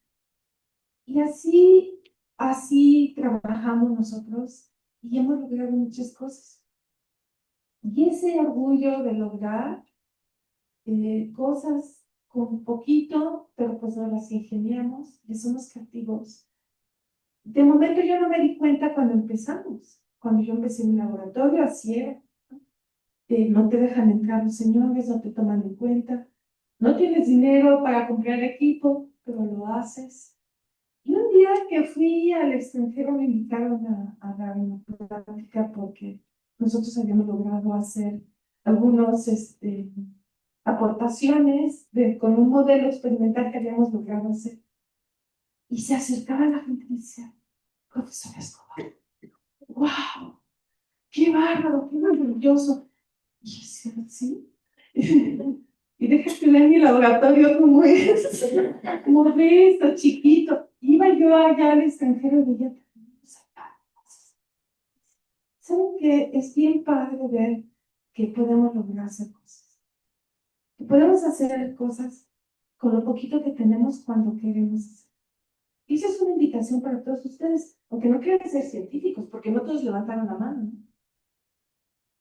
Y así trabajamos nosotros y hemos logrado muchas cosas. Y ese orgullo de lograr cosas con poquito, pero pues no las ingeniamos y somos creativos. De momento yo no me di cuenta cuando empezamos. Cuando yo empecé en mi laboratorio, así era. No te dejan entrar los señores, no te toman en cuenta. No tienes dinero para comprar equipo, pero lo haces. Y un día que fui al extranjero me invitaron a dar una plática porque nosotros habíamos logrado hacer algunos aportaciones con un modelo experimental que habíamos logrado hacer. Y se acercaba a la gente y decía, profesor Escobar, ¡wow! ¡Qué bárbaro! ¡Qué maravilloso! Y yo decía, ¿sí? Y déjate ver mi laboratorio como es, modesto, chiquito. Iba yo allá al extranjero y veía, ¿saben qué? Es bien padre ver que podemos lograr hacer cosas. Que podemos hacer cosas con lo poquito que tenemos cuando queremos hacer. Y esa es una invitación para todos ustedes, aunque no quieran ser científicos, porque no todos levantaron la mano, ¿no?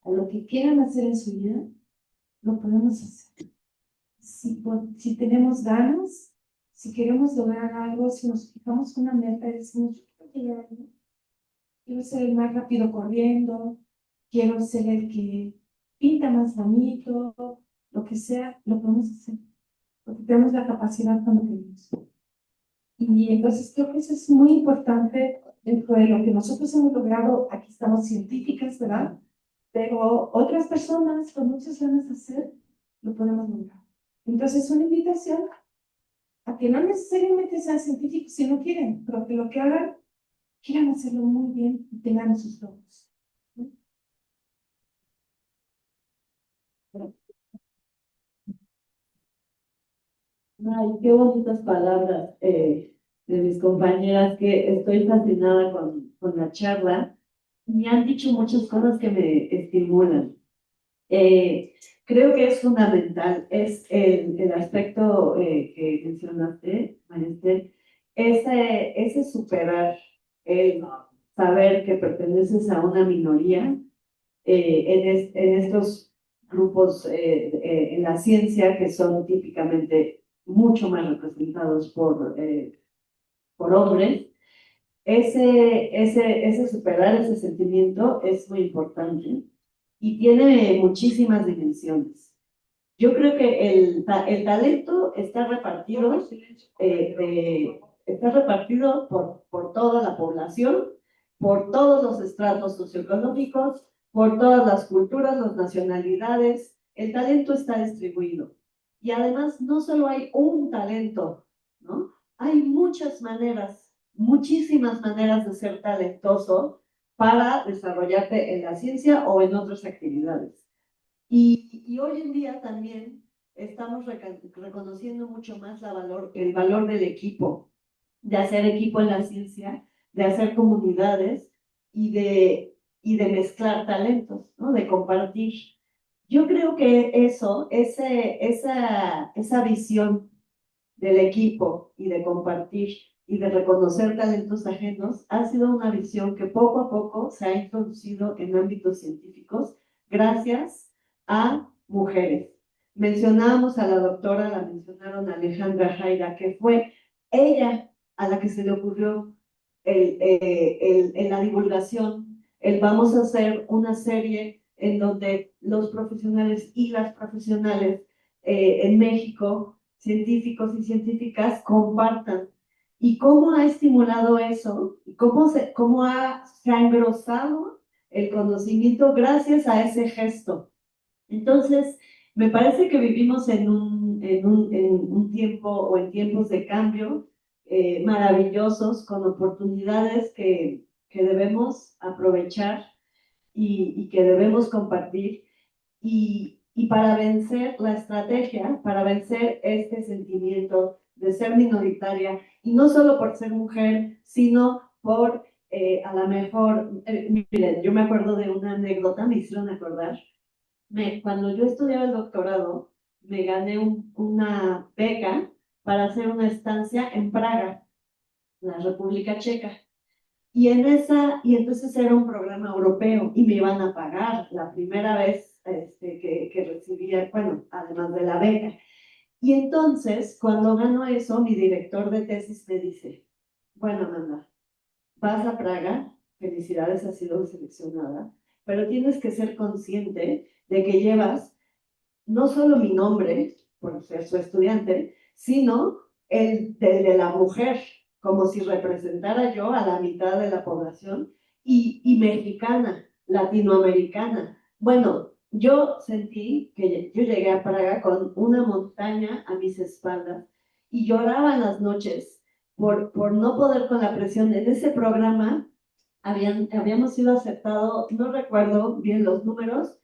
A lo que quieran hacer en su vida, lo podemos hacer. Si tenemos ganas, si queremos lograr algo, si nos fijamos una meta y decimos, yo quiero llegar ahí, quiero ser el más rápido corriendo, quiero ser el que pinta más bonito, lo que sea, lo podemos hacer, porque tenemos la capacidad cuando queremos. Y entonces creo que eso es muy importante dentro de lo que nosotros hemos logrado. Aquí estamos científicas, ¿verdad? Pero otras personas con muchas ganas de hacer, lo podemos lograr. Entonces, una invitación a que no necesariamente sean científicos si no quieren, pero que lo que hagan, quieran hacerlo muy bien y tengan sus logros. Ay, qué bonitas palabras de mis compañeras, que estoy fascinada con la charla. Me han dicho muchas cosas que me estimulan. Creo que es fundamental, es el aspecto que mencionaste, Maristel, ese superar, el saber que perteneces a una minoría en estos grupos en la ciencia que son típicamente mucho más representados por hombres. Ese superar ese sentimiento es muy importante y tiene muchísimas dimensiones. Yo creo que el talento está repartido por toda la población, por todos los estratos socioeconómicos, por todas las culturas, las nacionalidades. El talento está distribuido. Y además, no solo hay un talento, ¿no? Hay muchas maneras, muchísimas maneras de ser talentoso para desarrollarte en la ciencia o en otras actividades. Y hoy en día también estamos reconociendo mucho más el valor del equipo, de hacer equipo en la ciencia, de hacer comunidades y de mezclar talentos, ¿no? De compartir. Yo creo que esa visión del equipo y de compartir y de reconocer talentos ajenos ha sido una visión que poco a poco se ha introducido en ámbitos científicos gracias a mujeres. Mencionábamos a la doctora, la mencionaron a Alejandra Jaira, que fue ella a la que se le ocurrió en la divulgación, vamos a hacer una serie en donde los profesionales y las profesionales en México, científicos y científicas, compartan. ¿Y cómo ha estimulado eso? ¿Cómo se ha engrosado el conocimiento gracias a ese gesto? Entonces, me parece que vivimos en un tiempo o en tiempos de cambio maravillosos, con oportunidades que debemos aprovechar y que debemos compartir. Y para vencer la estrategia, para vencer este sentimiento de ser minoritaria, y no solo por ser mujer, sino por a lo mejor, miren, yo me acuerdo de una anécdota, me hicieron acordar. Cuando yo estudiaba el doctorado, me gané una beca para hacer una estancia en Praga, la República Checa. Y entonces era un programa europeo y me iban a pagar la primera vez que recibía, bueno, además de la beca. Y entonces, cuando gano eso, mi director de tesis me dice, bueno, Amanda, vas a Praga, felicidades, has sido seleccionada, pero tienes que ser consciente de que llevas no solo mi nombre, por ser su estudiante, sino el de la mujer, como si representara yo a la mitad de la población, y mexicana, latinoamericana. Bueno, yo sentí que yo llegué a Praga con una montaña a mis espaldas y lloraba en las noches por no poder con la presión. En ese programa habíamos sido aceptados, no recuerdo bien los números,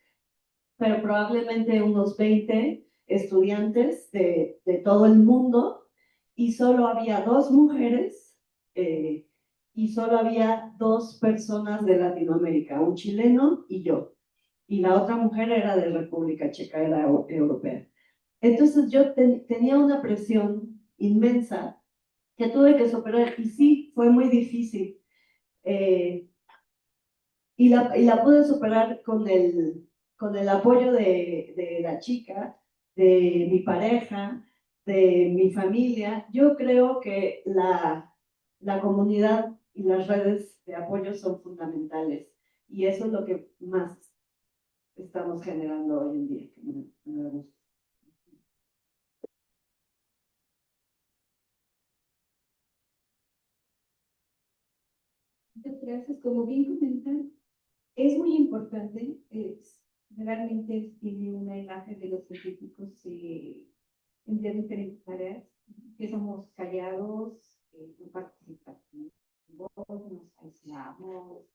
pero probablemente unos 20 estudiantes de todo el mundo, y solo había 2 mujeres y solo había 2 personas de Latinoamérica, un chileno y yo. Y la otra mujer era de República Checa, era europea. Entonces yo tenía una presión inmensa que tuve que superar, y sí, fue muy difícil. Eh, y la pude superar con el apoyo de la chica, de mi pareja, de mi familia. Yo creo que la comunidad y las redes de apoyo son fundamentales, y eso es lo que más estamos generando hoy en día. Me gusta. Muchas gracias. Como bien comentan, es muy importante, realmente tiene una imagen de los científicos entre diferentes áreas, que somos callados, no participativos, nos aislamos,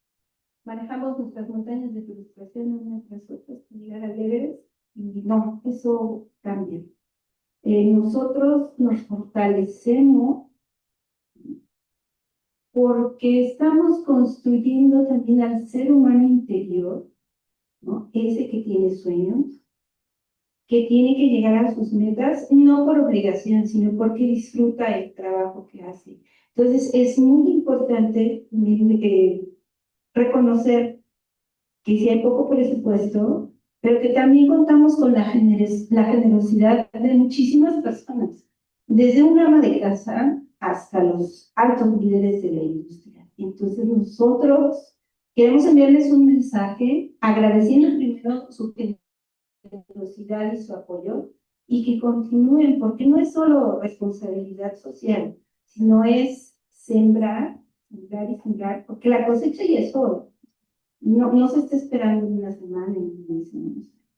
manejamos nuestras montañas de frustración unas tras otras para llegar al Everest, y no, eso cambia. Nosotros nos fortalecemos porque estamos construyendo también al ser humano interior, ¿no? Ese que tiene sueños, que tiene que llegar a sus metas, no por obligación, sino porque disfruta el trabajo que hace. Entonces, es muy importante reconocer que si hay poco presupuesto, pero que también contamos con la generosidad de muchísimas personas, desde una ama de casa hasta los altos líderes de la industria. Entonces, nosotros queremos enviarles un mensaje agradeciendo primero su generosidad y su apoyo, y que continúen, porque no es solo responsabilidad social, sino es sembrar, sembrar y sembrar, porque la cosecha ya es todo. No se está esperando en una semana, en un mes, en unos años.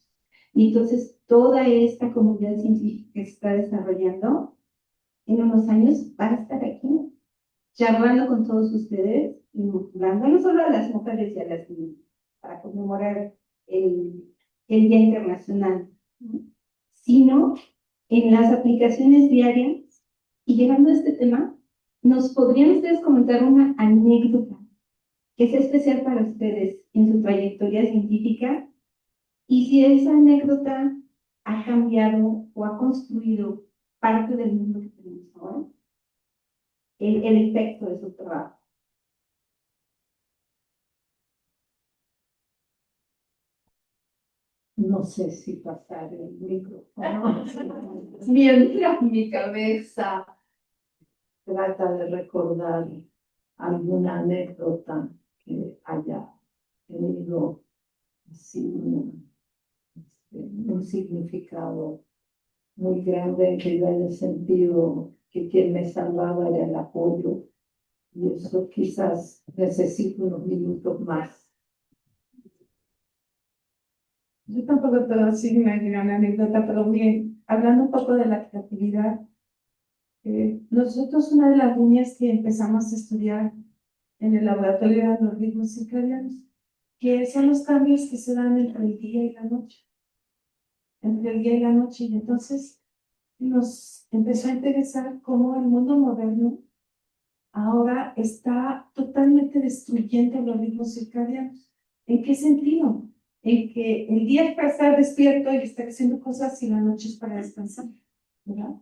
Y entonces toda esta comunidad científica que se está desarrollando en unos años va a estar aquí, charlando con todos ustedes y motivando no solo a las mujeres y a las niñas para conmemorar el Día Internacional, ¿no? Sino en las aplicaciones diarias. Y llegando a este tema, ¿nos podrían ustedes comentar una anécdota que sea especial para ustedes en su trayectoria científica? Y si esa anécdota ha cambiado o ha construido parte del mundo que tenemos ahora, el efecto de su trabajo. No sé si pasar el micrófono mientras mi cabeza trata de recordar alguna anécdota que haya tenido así un significado muy grande, que iba en el sentido que quien me salvaba era el apoyo, y eso quizás necesito unos minutos más. Yo tampoco puedo decir una gran anécdota, pero bien, hablando un poco de la creatividad, nosotros una de las líneas que empezamos a estudiar en el laboratorio de los ritmos circadianos, que son los cambios que se dan entre el día y la noche, entre el día y la noche, y entonces nos empezó a interesar cómo el mundo moderno ahora está totalmente destruyendo los ritmos circadianos. ¿En qué sentido? En que el día es para estar despierto y estar haciendo cosas, y la noche es para descansar, ¿verdad?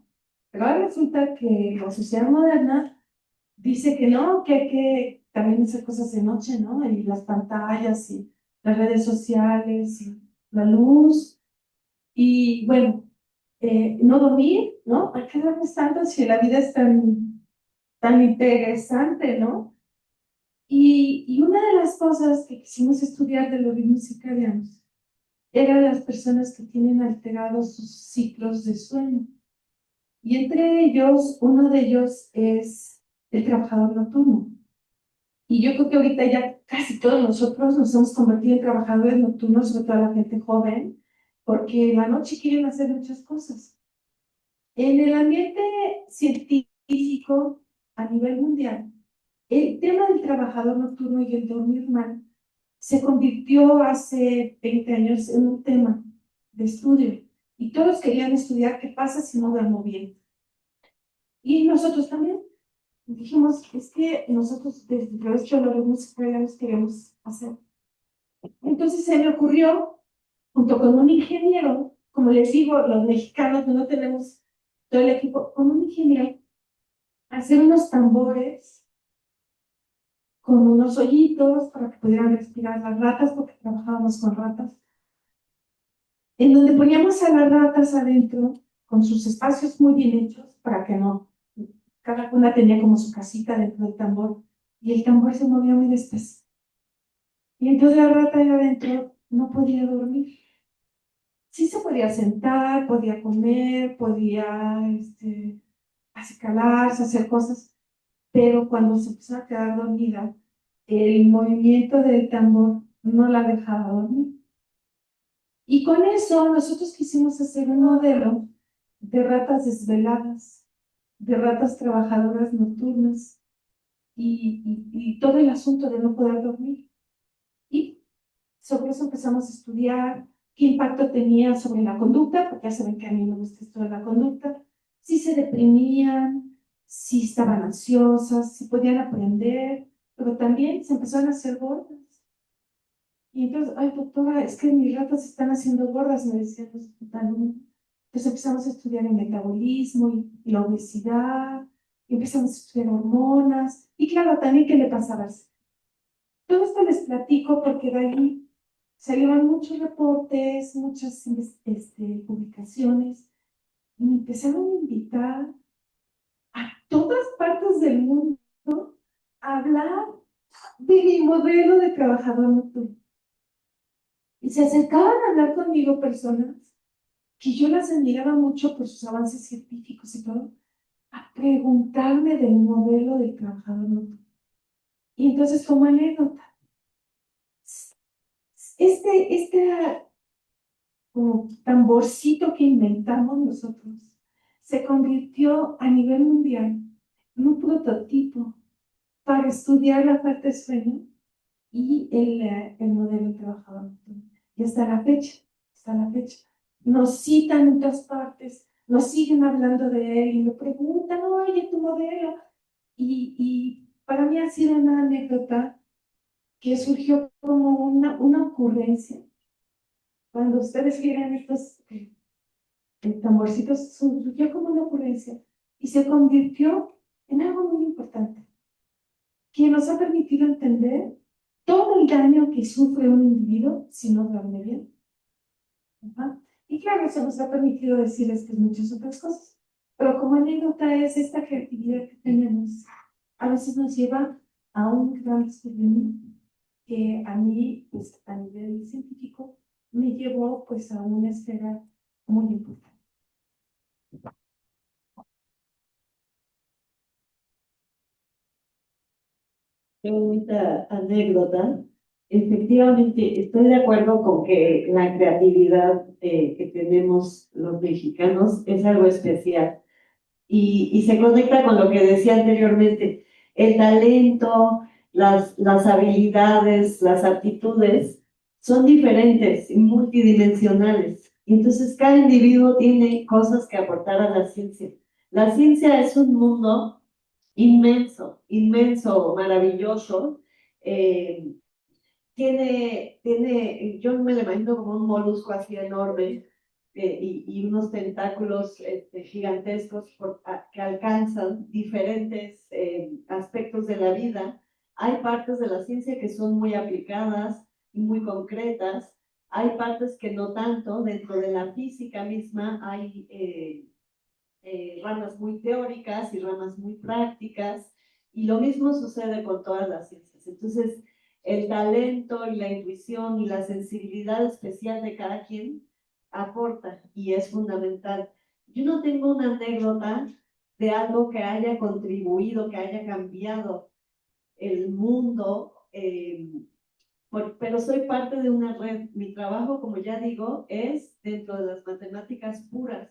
Pero ahora resulta que la sociedad moderna dice que no, que hay que también hacer cosas de noche, ¿no? Y las pantallas y las redes sociales y la luz. Y bueno, no dormir, ¿no? ¿A qué dormir tanto si la vida es tan interesante, ¿no? Y una de las cosas que quisimos estudiar de los ritmos circadianos eran las personas que tienen alterados sus ciclos de sueño. Y entre ellos, uno de ellos es el trabajador nocturno. Y yo creo que ahorita ya casi todos nosotros nos hemos convertido en trabajadores nocturnos, sobre todo la gente joven, porque en la noche quieren hacer muchas cosas. En el ambiente científico a nivel mundial, el tema del trabajador nocturno y el dormir mal se convirtió hace 20 años en un tema de estudio. Y todos querían estudiar qué pasa si no duermo bien. Y nosotros también dijimos, es que nosotros desde esto lo música ya nos queremos hacer. Entonces se me ocurrió, junto con un ingeniero, como les digo, los mexicanos no tenemos todo el equipo, con un ingeniero, hacer unos tambores con unos hoyitos para que pudieran respirar las ratas, porque trabajábamos con ratas, en donde poníamos a las ratas adentro, con sus espacios muy bien hechos, para que no, cada una tenía como su casita dentro del tambor, y el tambor se movía muy despacio. Y entonces la rata ahí adentro no podía dormir. Sí se podía sentar, podía comer, podía acicalarse, hacer cosas, pero cuando se empezó a quedar dormida, el movimiento del tambor no la dejaba dormir. Y con eso nosotros quisimos hacer un modelo de ratas desveladas, de ratas trabajadoras nocturnas y todo el asunto de no poder dormir. Y sobre eso empezamos a estudiar qué impacto tenía sobre la conducta, porque ya saben que a mí me gusta esto de la conducta, si se deprimían, si estaban ansiosas, si podían aprender, pero también se empezaron a hacer gordas. Y entonces, ay, doctora, es que mis ratas se están haciendo gordas, me decían los alumnos. Entonces empezamos a estudiar el metabolismo y la obesidad, y empezamos a estudiar hormonas, y claro, también qué le pasaba al cerebro. Todo esto les platico porque de ahí salieron muchos reportes, muchas publicaciones, y me empezaron a invitar a todas partes del mundo a hablar de mi modelo de trabajador nocturno. Y se acercaban a hablar conmigo personas que yo las admiraba mucho por sus avances científicos y todo, a preguntarme del modelo del trabajador nocturno. Y entonces, como anécdota, este como tamborcito que inventamos nosotros se convirtió a nivel mundial en un prototipo para estudiar la falta de sueño y el modelo de trabajador nocturno. Y hasta la fecha, nos citan en todas partes, nos siguen hablando de él y me preguntan, oye, tu modelo. Y para mí ha sido una anécdota que surgió como una ocurrencia. Cuando ustedes vieran estos tamborcitos, surgió como una ocurrencia y se convirtió en algo muy importante, que nos ha permitido entender todo el daño que sufre un individuo si no duerme bien. Ajá. Y claro, eso nos ha permitido decirles que muchas otras cosas. Pero como anécdota es esta creatividad que tenemos, a veces nos lleva a un gran descubrimiento que a mí, pues, a nivel científico, me llevó pues a una esfera muy importante. Qué bonita anécdota. Efectivamente, estoy de acuerdo con que la creatividad que tenemos los mexicanos es algo especial y se conecta con lo que decía anteriormente. El talento, las habilidades, las aptitudes son diferentes y multidimensionales. Y entonces cada individuo tiene cosas que aportar a la ciencia. La ciencia es un mundo inmenso, inmenso, maravilloso. Eh, yo me lo imagino como un molusco así enorme y unos tentáculos gigantescos que alcanzan diferentes aspectos de la vida. Hay partes de la ciencia que son muy aplicadas y muy concretas. Hay partes que no tanto. Dentro de la física misma hay ramas muy teóricas y ramas muy prácticas, y lo mismo sucede con todas las ciencias. Entonces, el talento y la intuición y la sensibilidad especial de cada quien aporta y es fundamental. Yo no tengo una anécdota de algo que haya contribuido, que haya cambiado el mundo pero soy parte de una red. Mi trabajo, como ya digo, es dentro de las matemáticas puras.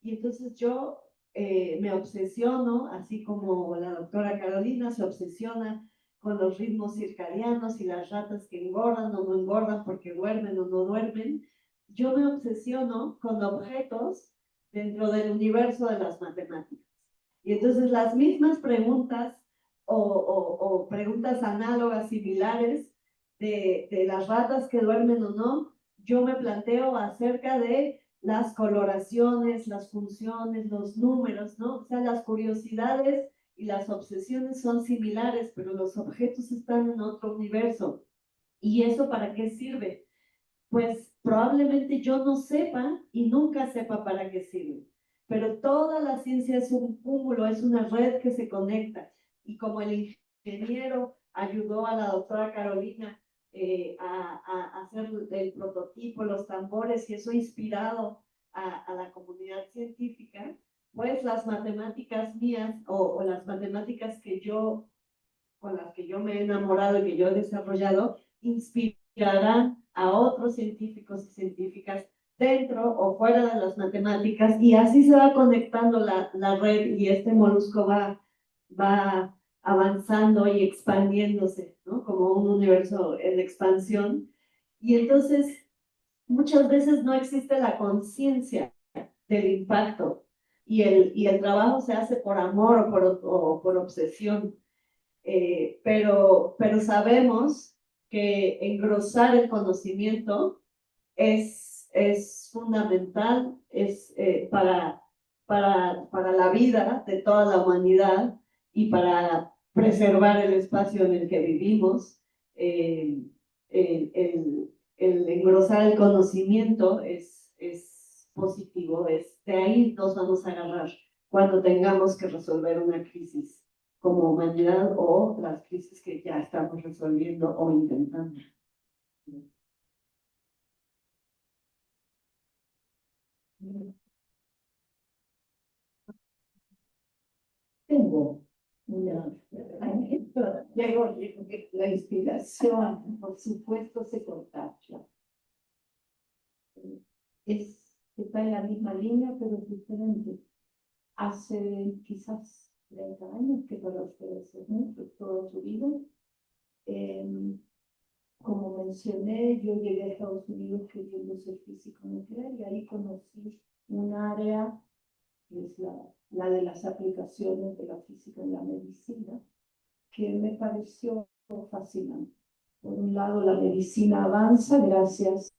Y entonces yo me obsesiono, así como la doctora Carolina se obsesiona con los ritmos circadianos y las ratas que engordan o no engordan porque duermen o no duermen. Yo me obsesiono con objetos dentro del universo de las matemáticas. Y entonces las mismas preguntas o preguntas análogas, similares, de las ratas que duermen o no, yo me planteo acerca de las coloraciones, las funciones, los números, ¿no? O sea, las curiosidades y las obsesiones son similares, pero los objetos están en otro universo. ¿Y eso para qué sirve? Pues probablemente yo no sepa y nunca sepa para qué sirve. Pero toda la ciencia es un cúmulo, es una red que se conecta. Y como el ingeniero ayudó a la doctora Carolina a hacer el prototipo, los tambores, y eso ha inspirado a la comunidad científica, pues las matemáticas mías o las matemáticas con las que yo me he enamorado y que yo he desarrollado, inspirarán a otros científicos y científicas dentro o fuera de las matemáticas, y así se va conectando la red, y este molusco va avanzando y expandiéndose, ¿no? Como un universo en expansión. Y entonces, muchas veces no existe la conciencia del impacto, y el trabajo se hace por amor o por obsesión. Pero sabemos que engrosar el conocimiento es fundamental, es para la vida de toda la humanidad y para preservar el espacio en el que vivimos. El engrosar el conocimiento es positivo, de ahí nos vamos a agarrar cuando tengamos que resolver una crisis como humanidad o las crisis que ya estamos resolviendo o intentando. Tengo una... Llegó la inspiración, por supuesto, se contagia. Está en la misma línea, pero es diferente. Hace quizás 30 años, que para ustedes es mucho, toda su vida. Como mencioné, yo llegué a Estados Unidos queriendo ser físico nuclear, y ahí conocí un área que es la de las aplicaciones de la física en la medicina, que me pareció fascinante. Por un lado, la medicina avanza gracias,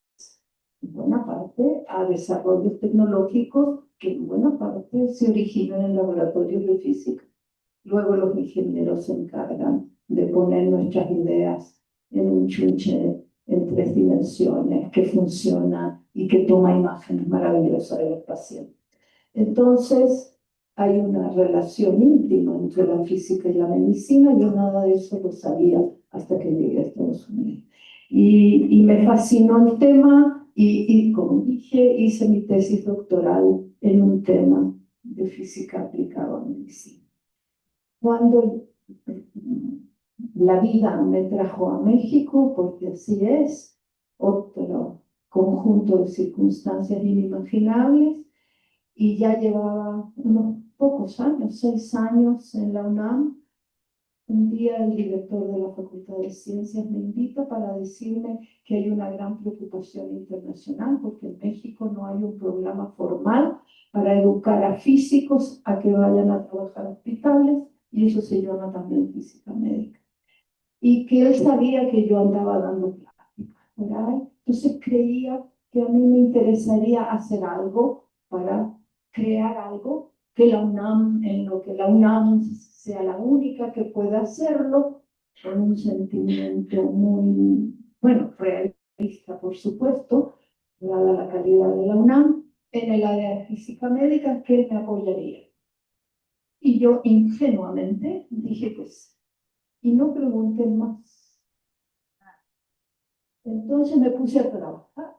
en buena parte, a desarrollos tecnológicos que en buena parte se originan en laboratorios de física. Luego los ingenieros se encargan de poner nuestras ideas en un chunche en 3 dimensiones que funciona y que toma imágenes maravillosas de los pacientes. Entonces, hay una relación íntima entre la física y la medicina. Yo nada de eso lo sabía hasta que llegué a Estados Unidos. Y me fascinó el tema y, como dije, hice mi tesis doctoral en un tema de física aplicada a medicina. Cuando la vida me trajo a México, porque así es, otro conjunto de circunstancias inimaginables, y ya llevaba unos pocos años, 6 años en la UNAM. Un día el director de la Facultad de Ciencias me invita para decirme que hay una gran preocupación internacional porque en México no hay un programa formal para educar a físicos a que vayan a trabajar a hospitales, y eso se llama también física médica. Y que él sabía que yo andaba dando pláticas por ahí. Entonces creía que a mí me interesaría hacer algo para crear algo que la UNAM, en lo que la UNAM sea la única que pueda hacerlo, con un sentimiento muy, bueno, realista, por supuesto, dada la calidad de la UNAM, en el área de física médica, que él me apoyaría. Y yo ingenuamente dije, pues, y no pregunté más. Entonces me puse a trabajar,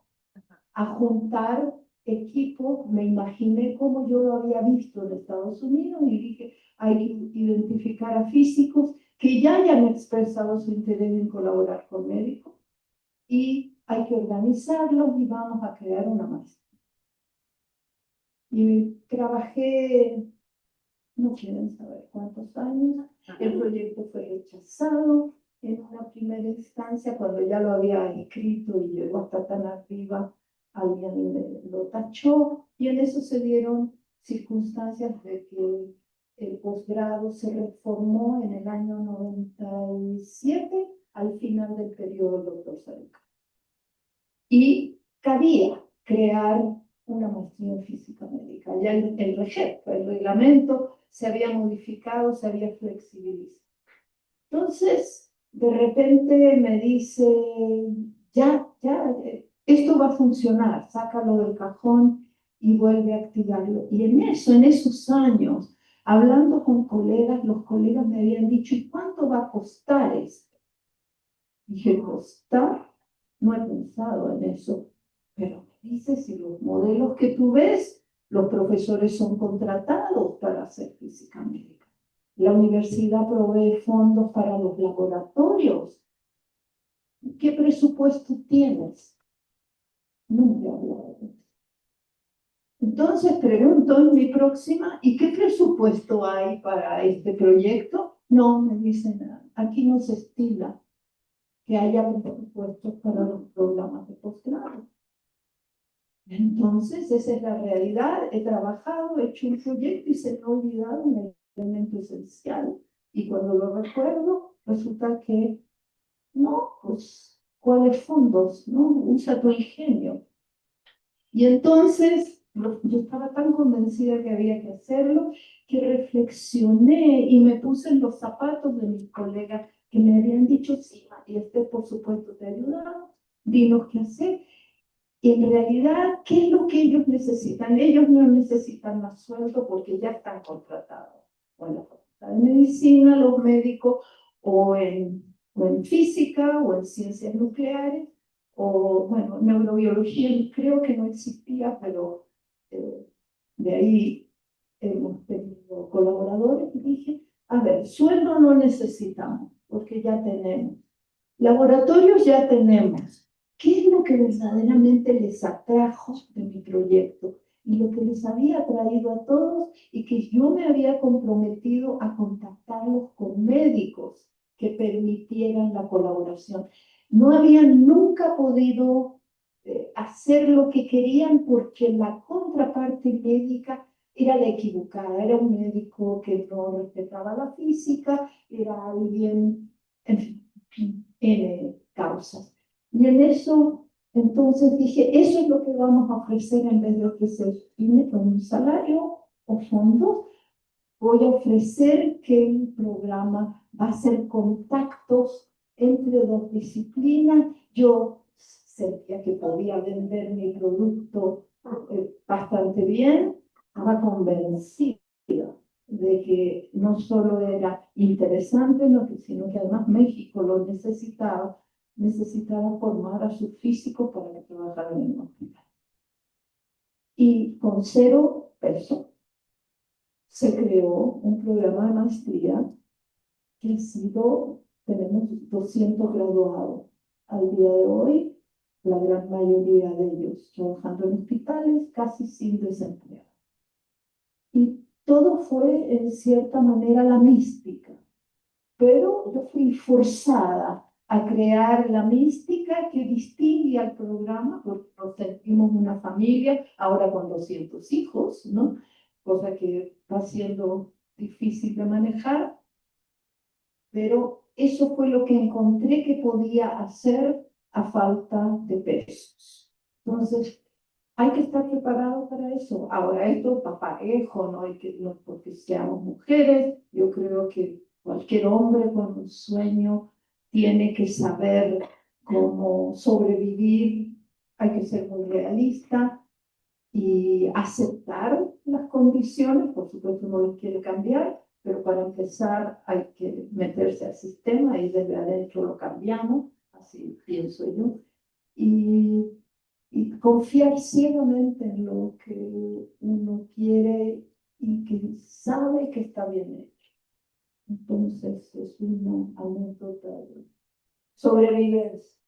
a juntar equipo. Me imaginé cómo yo lo había visto en Estados Unidos y dije, hay que identificar a físicos que ya hayan expresado su interés en colaborar con médicos y hay que organizarlos y vamos a crear una maestría. Y trabajé, no quieren saber cuántos años, el proyecto fue rechazado en una primera instancia, cuando ya lo había escrito y llegó hasta tan arriba, alguien lo tachó, y en eso se dieron circunstancias de que el posgrado se reformó en el año 97, al final del periodo del doctor Saruca. Y cabía crear una maestría en física médica. Ya el reglamento se había modificado, se había flexibilizado. Entonces, de repente me dice, ya, esto va a funcionar, sácalo del cajón y vuelve a activarlo. Y en esos años, hablando con colegas, los colegas me habían dicho, ¿y cuánto va a costar esto? Dije, ¿costar? No he pensado en eso. Pero me dice, si los modelos que tú ves, los profesores son contratados para hacer física médica. La universidad provee fondos para los laboratorios. ¿Qué presupuesto tienes? Nunca he hablado de eso. Entonces pregunto en mi próxima, ¿y qué presupuesto hay para este proyecto? No, me dicen, aquí no se estila que haya presupuestos para los programas de posgrado. Entonces, esa es la realidad. He trabajado, he hecho un proyecto y se me ha olvidado un elemento esencial. Y cuando lo recuerdo, resulta que no, pues, ¿cuáles fondos? ¿No? Usa tu ingenio. Y entonces, yo estaba tan convencida que había que hacerlo, que reflexioné y me puse en los zapatos de mis colegas que me habían dicho, sí, y por supuesto te ayudamos, dinos qué hacer. Y en realidad, ¿qué es lo que ellos necesitan? Ellos no necesitan más sueldo porque ya están contratados. O en la facultad de medicina, los médicos, o en física, o en ciencias nucleares, o, bueno, neurobiología, creo que no existía, pero de ahí hemos tenido colaboradores. Y dije, a ver, sueldo no necesitamos, porque ya tenemos. Laboratorios ya tenemos. ¿Qué es lo que verdaderamente les atrajo de mi proyecto? Y lo que les había traído a todos y que yo me había comprometido a contactarlos con médicos que permitieran la colaboración. No habían nunca podido hacer lo que querían porque la contraparte médica era la equivocada. Era un médico que no respetaba la física, era alguien, en fin, N causas. Y en eso, entonces dije, eso es lo que vamos a ofrecer en vez de ofrecer un salario o fondos. Voy a ofrecer que el programa va a ser contactos entre dos disciplinas. Yo sentía que podía vender mi producto bastante bien, estaba convencida de que no solo era interesante, sino que además México lo necesitaba formar a sus físicos para que trabajaran en el hospital. Y con 0 pesos se creó un programa de maestría que tenemos 200 graduados al día de hoy, la gran mayoría de ellos trabajando en hospitales, casi sin desempleo. Y todo fue, en cierta manera, la mística. Pero yo fui forzada a crear la mística que distingue al programa, porque nos sentimos una familia, ahora con 200 hijos, ¿no? Cosa que va siendo difícil de manejar, pero eso fue lo que encontré que podía hacer a falta de pesos. Entonces, hay que estar preparado para eso. Ahora, esto va parejo, no porque seamos mujeres. Yo creo que cualquier hombre con un sueño tiene que saber cómo sobrevivir. Hay que ser muy realista y aceptar las condiciones. Por supuesto, uno las quiere cambiar, pero para empezar hay que meterse al sistema y desde adentro lo cambiamos. Así pienso yo. Y confiar ciegamente en lo que uno quiere y que sabe que está bien hecho. Entonces es una anécdota de sobrevivencia.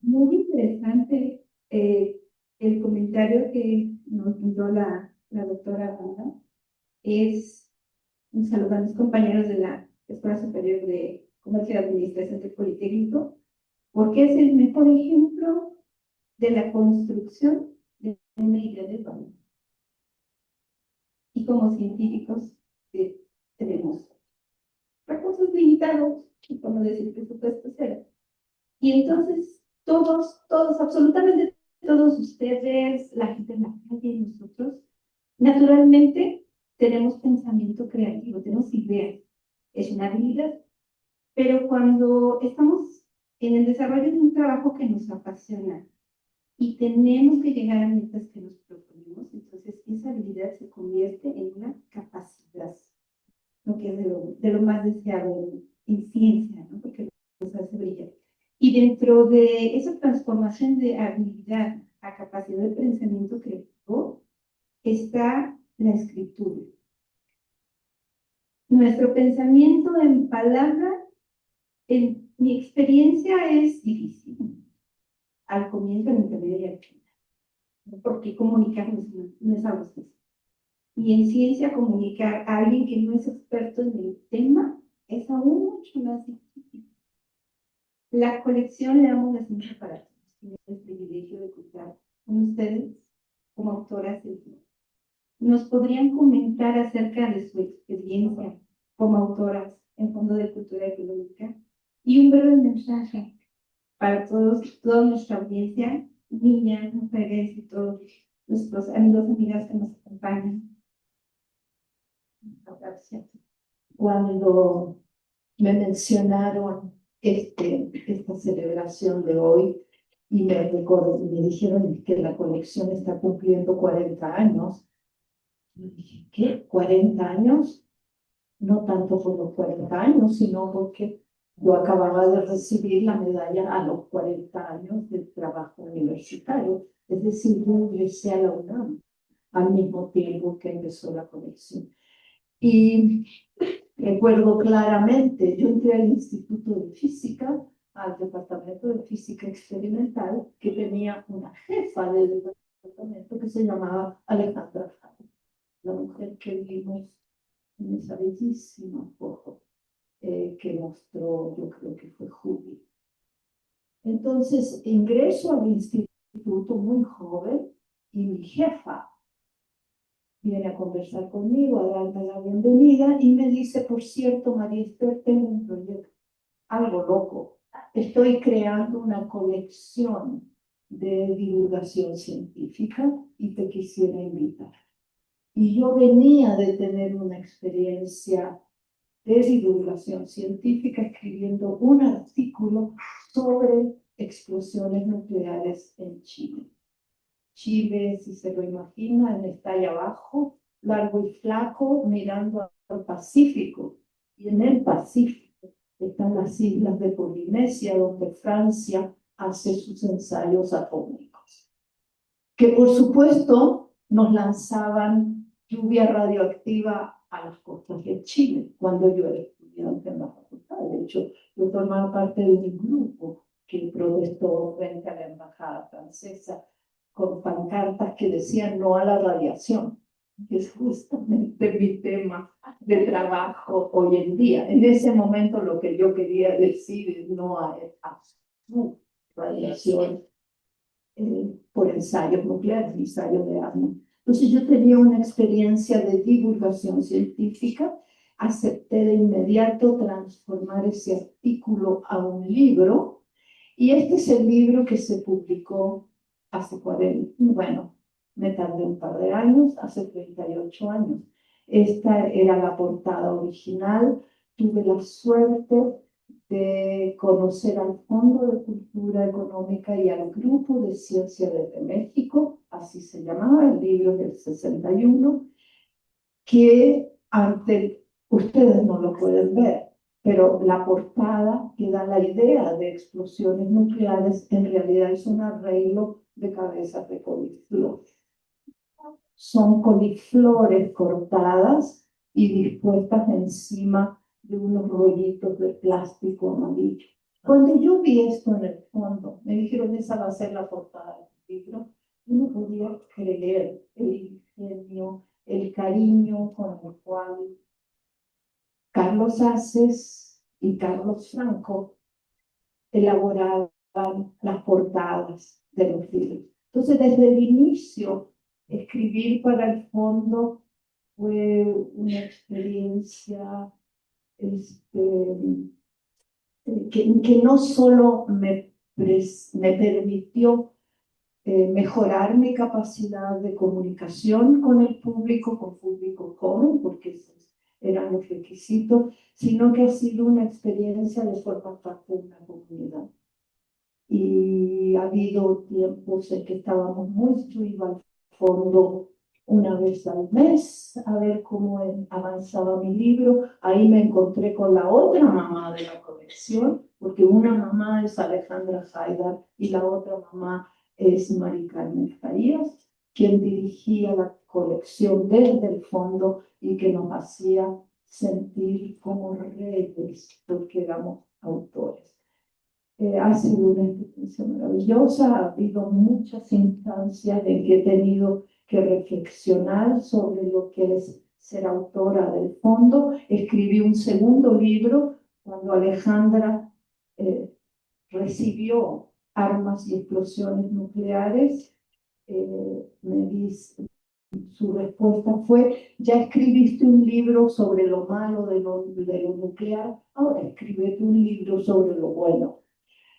Muy interesante el comentario que nos dio la doctora Wanda. Es un saludo a mis compañeros de la Escuela Superior de Comercio y Administración del Politécnico, porque es el mejor ejemplo de la construcción de una idea de valor. Y como científicos tenemos recursos limitados, y como decir presupuesto cero. Y entonces todos, absolutamente todos ustedes, la gente en la calle, nosotros, naturalmente tenemos pensamiento creativo, tenemos ideas. Es una habilidad. Pero cuando estamos en el desarrollo de un trabajo que nos apasiona y tenemos que llegar a metas que nos proponemos, entonces esa habilidad se convierte en una capacidad, lo que es de lo más deseado en ciencia, ¿no? Porque nos hace brillar. Y dentro de esa transformación de habilidad a capacidad de pensamiento creativo está la escritura. Nuestro pensamiento en palabra, en mi experiencia, es difícil. Al comienzo, en intermedio y al final. Porque comunicar no es algo sencillo. Y en ciencia, comunicar a alguien que no es experto en el tema es aún mucho más difícil. La colección Leamos la Ciencia para Todos tiene el privilegio de contar con ustedes como autoras del libro. ¿Nos podrían comentar acerca de su experiencia como autoras en Fondo de Cultura Económica? Y un breve mensaje para toda nuestra audiencia, niñas, mujeres y todos nuestros amigos y amigas que nos acompañan. Cuando me mencionaron esta celebración de hoy y me dijeron que la colección está cumpliendo 40 años, yo dije, ¿qué? ¿40 años? No tanto por los 40 años, sino porque yo acababa de recibir la medalla a los 40 años de trabajo universitario. Es decir, yo ingresé a la UNAM al mismo tiempo que empezó la colección. Y recuerdo claramente, yo entré al Instituto de Física, al Departamento de Física Experimental, que tenía una jefa del departamento que se llamaba Alejandra Jara, la mujer que vimos en esa bellísima foto que mostró, yo creo que fue Judy. Entonces ingreso al instituto muy joven y mi jefa viene a conversar conmigo, a darme la bienvenida y me dice, por cierto, María Esther, tengo un proyecto, algo loco. Estoy creando una colección de divulgación científica y te quisiera invitar. Y yo venía de tener una experiencia de divulgación científica escribiendo un artículo sobre explosiones nucleares en Chile. Chile, si se lo imaginan, está ahí abajo, largo y flaco, mirando al Pacífico. Y en el Pacífico están las islas de Polinesia, donde Francia hace sus ensayos atómicos. Que por supuesto nos lanzaban lluvia radioactiva a las costas de Chile, cuando yo era estudiante en la facultad. De hecho, yo formaba parte de un grupo que protestó frente a la embajada francesa con pancartas que decían no a la radiación, que es justamente mi tema de trabajo hoy en día. En ese momento lo que yo quería decir es no a su radiación por ensayos nucleares, ensayos de armas. Entonces yo tenía una experiencia de divulgación científica, acepté de inmediato transformar ese artículo a un libro, y este es el libro que se publicó hace 40, bueno, me tardé un par de años, hace 38 años. Esta era la portada original. Tuve la suerte de conocer al Fondo de Cultura Económica y al Grupo de Ciencia desde México, así se llamaba, el libro del 61, que ante ustedes no lo pueden ver, pero la portada que da la idea de explosiones nucleares en realidad es un arreglo de cabezas de coliflor. Son coliflores cortadas y dispuestas encima de unos rollitos de plástico amarillo. Cuando yo vi esto en el fondo, me dijeron, esa va a ser la portada del libro. Yo no podía creer el ingenio, el cariño con el cual Carlos Haces y Carlos Franco elaboraban las portadas de los libros. Entonces, desde el inicio, escribir para el fondo fue una experiencia que no solo me permitió mejorar mi capacidad de comunicación con el público joven, porque esos eran los requisitos, sino que ha sido una experiencia de formar parte de una comunidad. Y ha habido tiempos en que estábamos mucho, iba al fondo una vez al mes a ver cómo avanzaba mi libro. Ahí me encontré con la otra mamá de la colección, porque una mamá es Alejandra Haidar y la otra mamá es Mari Carmen Farías, quien dirigía la colección desde el fondo y que nos hacía sentir como reyes, porque éramos autores. Ha sido una experiencia maravillosa, ha habido muchas instancias en que he tenido que reflexionar sobre lo que es ser autora del fondo. Escribí un segundo libro cuando Alejandra recibió armas y explosiones nucleares. Su respuesta fue, ya escribiste un libro sobre lo malo de lo nuclear, ahora escríbete un libro sobre lo bueno.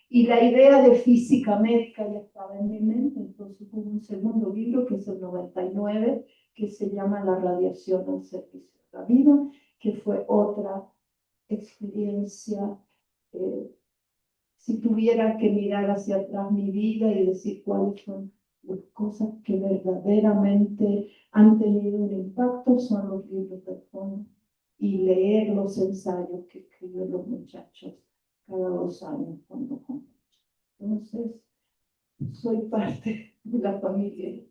Y la idea de física médica ya estaba en mi mente, entonces hubo un segundo libro, que es el 99, que se llama La radiación al servicio de la vida, que fue otra experiencia. Si tuviera que mirar hacia atrás mi vida y decir cuáles son las cosas que verdaderamente han tenido un impacto, son los libros de fondo y leer los ensayos que escriben los muchachos cada 2 años cuando compran. Entonces, soy parte de la familia.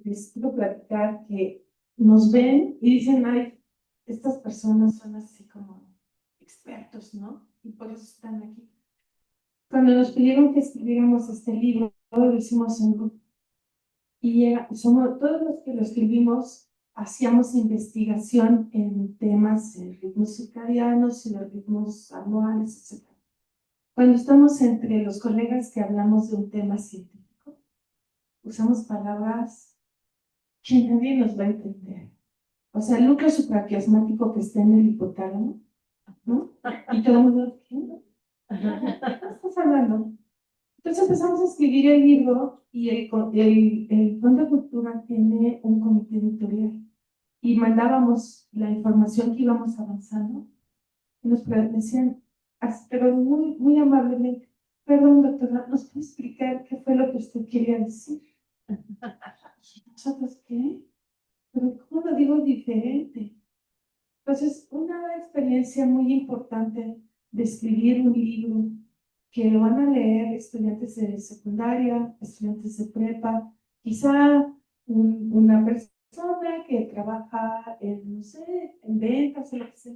Les quiero platicar que nos ven y dicen, ay, estas personas son así como expertos, ¿no? Y por eso están aquí. Cuando nos pidieron que escribiéramos este libro, lo hicimos en grupo. Y somos todos los que lo escribimos, hacíamos investigación en temas de ritmos circadianos y los ritmos anuales, etc. Cuando estamos entre los colegas que hablamos de un tema científico, usamos palabras que nadie nos va a entender. O sea, el núcleo supraquiasmático que está en el hipotálamo, ¿no? Y todo el mundo, ¿qué? ¿Qué estás hablando? Entonces empezamos a escribir el libro y el Fondo de Cultura tiene un comité editorial y mandábamos la información que íbamos avanzando y nos decían, pero muy, muy amablemente, perdón doctora, ¿nos puede explicar qué fue lo que usted quería decir? ¿Nosotros qué? Pero ¿cómo lo digo diferente? Entonces, una experiencia muy importante de escribir un libro que lo van a leer estudiantes de secundaria, estudiantes de prepa, quizá una persona que trabaja en, no sé, en ventas o lo que sea,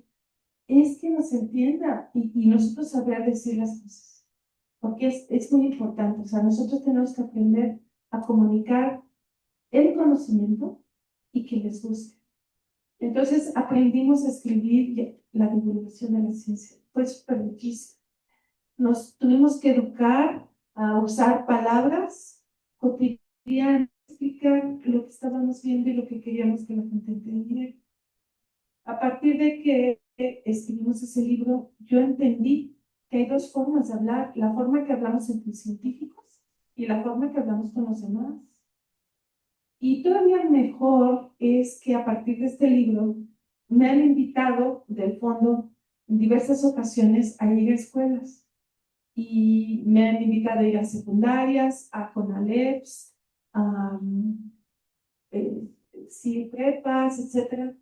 es que nos entienda y nosotros saber decir las cosas, porque es muy importante. O sea, nosotros tenemos que aprender a comunicar el conocimiento y que les guste. Entonces aprendimos a escribir la divulgación de la ciencia. Fue súper difícil. Nos tuvimos que educar a usar palabras cotidianas, explicar lo que estábamos viendo y lo que queríamos que la gente entendiera. A partir de que escribimos ese libro, yo entendí que hay 2 formas de hablar: la forma que hablamos entre científicos y la forma que hablamos con los demás. Y todavía mejor es que a partir de este libro me han invitado del fondo en diversas ocasiones a ir a escuelas. Y me han invitado a ir a secundarias, a CONALEPS, sí, prepas, etcétera.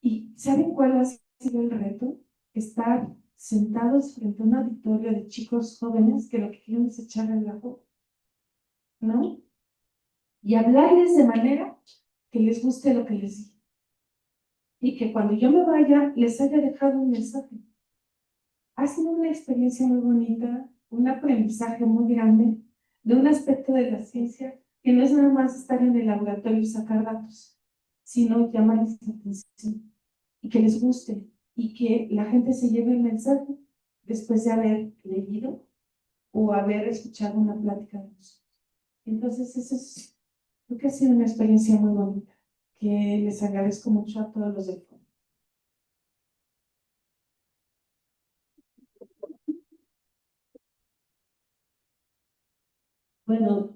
¿Y saben cuál ha sido el reto? Estar sentados frente a un auditorio de chicos jóvenes que lo que quieren es echarle la boca, ¿no? Y hablarles de manera que les guste lo que les digo. Y que cuando yo me vaya, les haya dejado un mensaje. Ha sido una experiencia muy bonita, un aprendizaje muy grande de un aspecto de la ciencia que no es nada más estar en el laboratorio y sacar datos, sino llamarles la atención y que les guste y que la gente se lleve el mensaje después de haber leído o haber escuchado una plática de nosotros. Entonces, eso es, creo que ha sido una experiencia muy bonita, que les agradezco mucho a todos los del fondo. Bueno,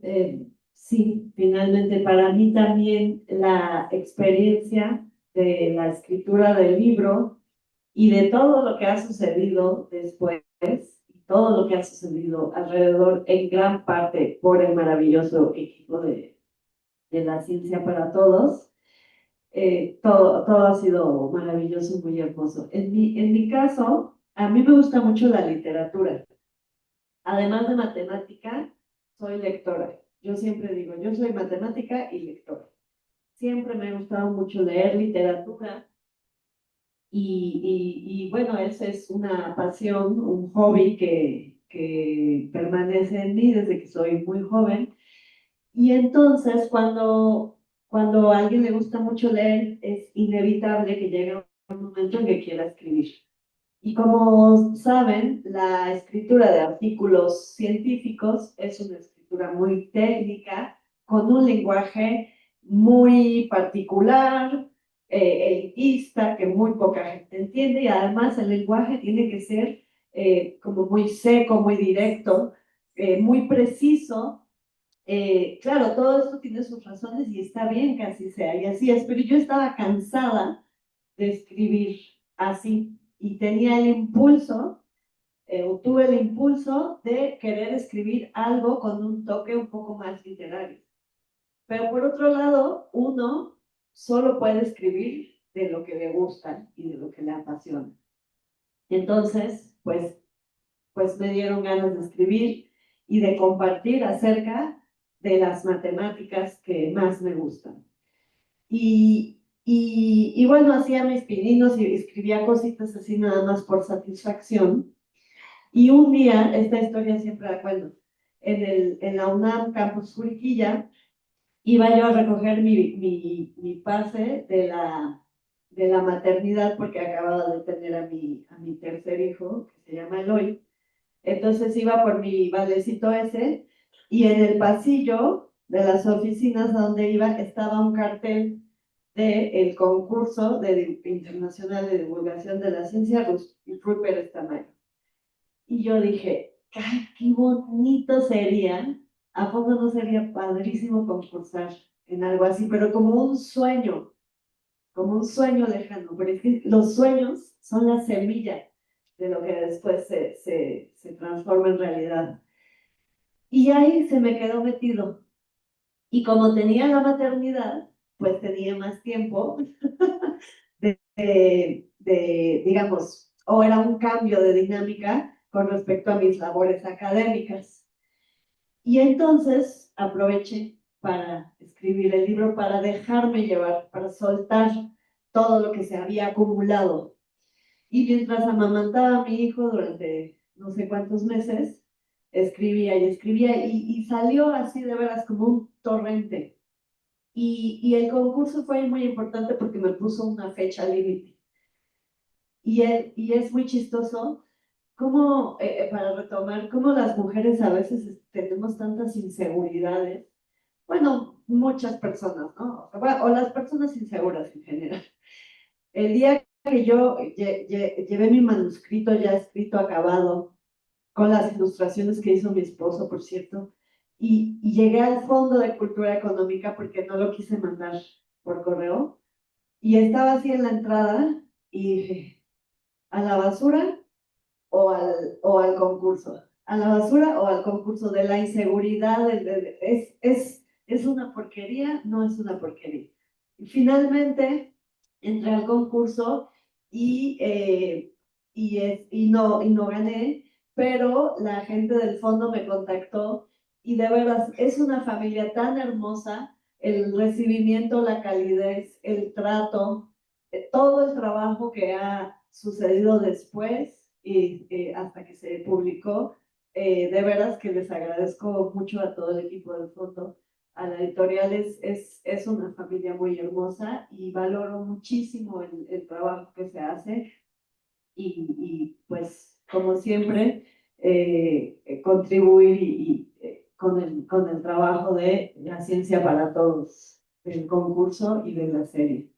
sí, finalmente para mí también la experiencia de la escritura del libro y de todo lo que ha sucedido después, y todo lo que ha sucedido alrededor, en gran parte por el maravilloso equipo de la Ciencia para Todos, todo ha sido maravilloso, muy hermoso. En mi caso, a mí me gusta mucho la literatura. Además de matemática, soy lectora. Yo siempre digo, yo soy matemática y lectora. Siempre me ha gustado mucho leer literatura y bueno, esa es una pasión, un hobby que permanece en mí desde que soy muy joven. Y entonces, cuando a alguien le gusta mucho leer, es inevitable que llegue un momento en que quiera escribir. Y como saben, la escritura de artículos científicos es una escritura muy técnica, con un lenguaje muy particular, elitista, que muy poca gente entiende, y además el lenguaje tiene que ser como muy seco, muy directo, muy preciso. Claro, todo esto tiene sus razones y está bien que así sea, y así es, pero yo estaba cansada de escribir así y tenía el impulso, tuve el impulso de querer escribir algo con un toque un poco más literario. Pero por otro lado, uno solo puede escribir de lo que le gusta y de lo que le apasiona. Entonces, pues me dieron ganas de escribir y de compartir acerca de las matemáticas que más me gustan. Y bueno, hacía mis pininos y escribía cositas así nada más por satisfacción. Y un día, esta historia siempre la cuento, en la UNAM Campus Juriquilla, iba yo a recoger mi pase de la maternidad porque acababa de tener a mi tercer hijo, que se llama Eloy. Entonces iba por mi valecito ese y en el pasillo de las oficinas a donde iba estaba un cartel del concurso internacional de divulgación de la ciencia Rupert Stamayo. Y yo dije, ¡ay, qué bonito sería! ¿A poco no sería padrísimo concursar en algo así? Pero como un sueño lejano. Pero es que los sueños son la semilla de lo que después se transforma en realidad. Y ahí se me quedó metido. Y como tenía la maternidad, pues tenía más tiempo digamos, o era un cambio de dinámica con respecto a mis labores académicas. Y entonces aproveché para escribir el libro, para dejarme llevar, para soltar todo lo que se había acumulado. Y mientras amamantaba a mi hijo durante no sé cuántos meses, escribía y escribía y salió así de veras como un torrente. Y el concurso fue muy importante porque me puso una fecha límite. Y es muy chistoso cómo, para retomar, cómo las mujeres a veces tenemos tantas inseguridades. Bueno, muchas personas, ¿no? O las personas inseguras en general. El día que yo llevé mi manuscrito ya escrito, acabado, con las ilustraciones que hizo mi esposo, por cierto, y llegué al Fondo de Cultura Económica porque no lo quise mandar por correo, y estaba así en la entrada y dije, ¿a la basura o al concurso? ¿A la basura o al concurso? De la inseguridad, es una porquería, no es una porquería. finalmente entré al concurso y no gané, pero la gente del fondo me contactó y de veras es una familia tan hermosa, el recibimiento, la calidez, el trato, todo el trabajo que ha sucedido después y hasta que se publicó, de veras que les agradezco mucho a todo el equipo del fondo. A la editorial es una familia muy hermosa y valoro muchísimo el trabajo que se hace y pues como siempre contribuir con el trabajo de la ciencia para todos, del concurso y de la serie.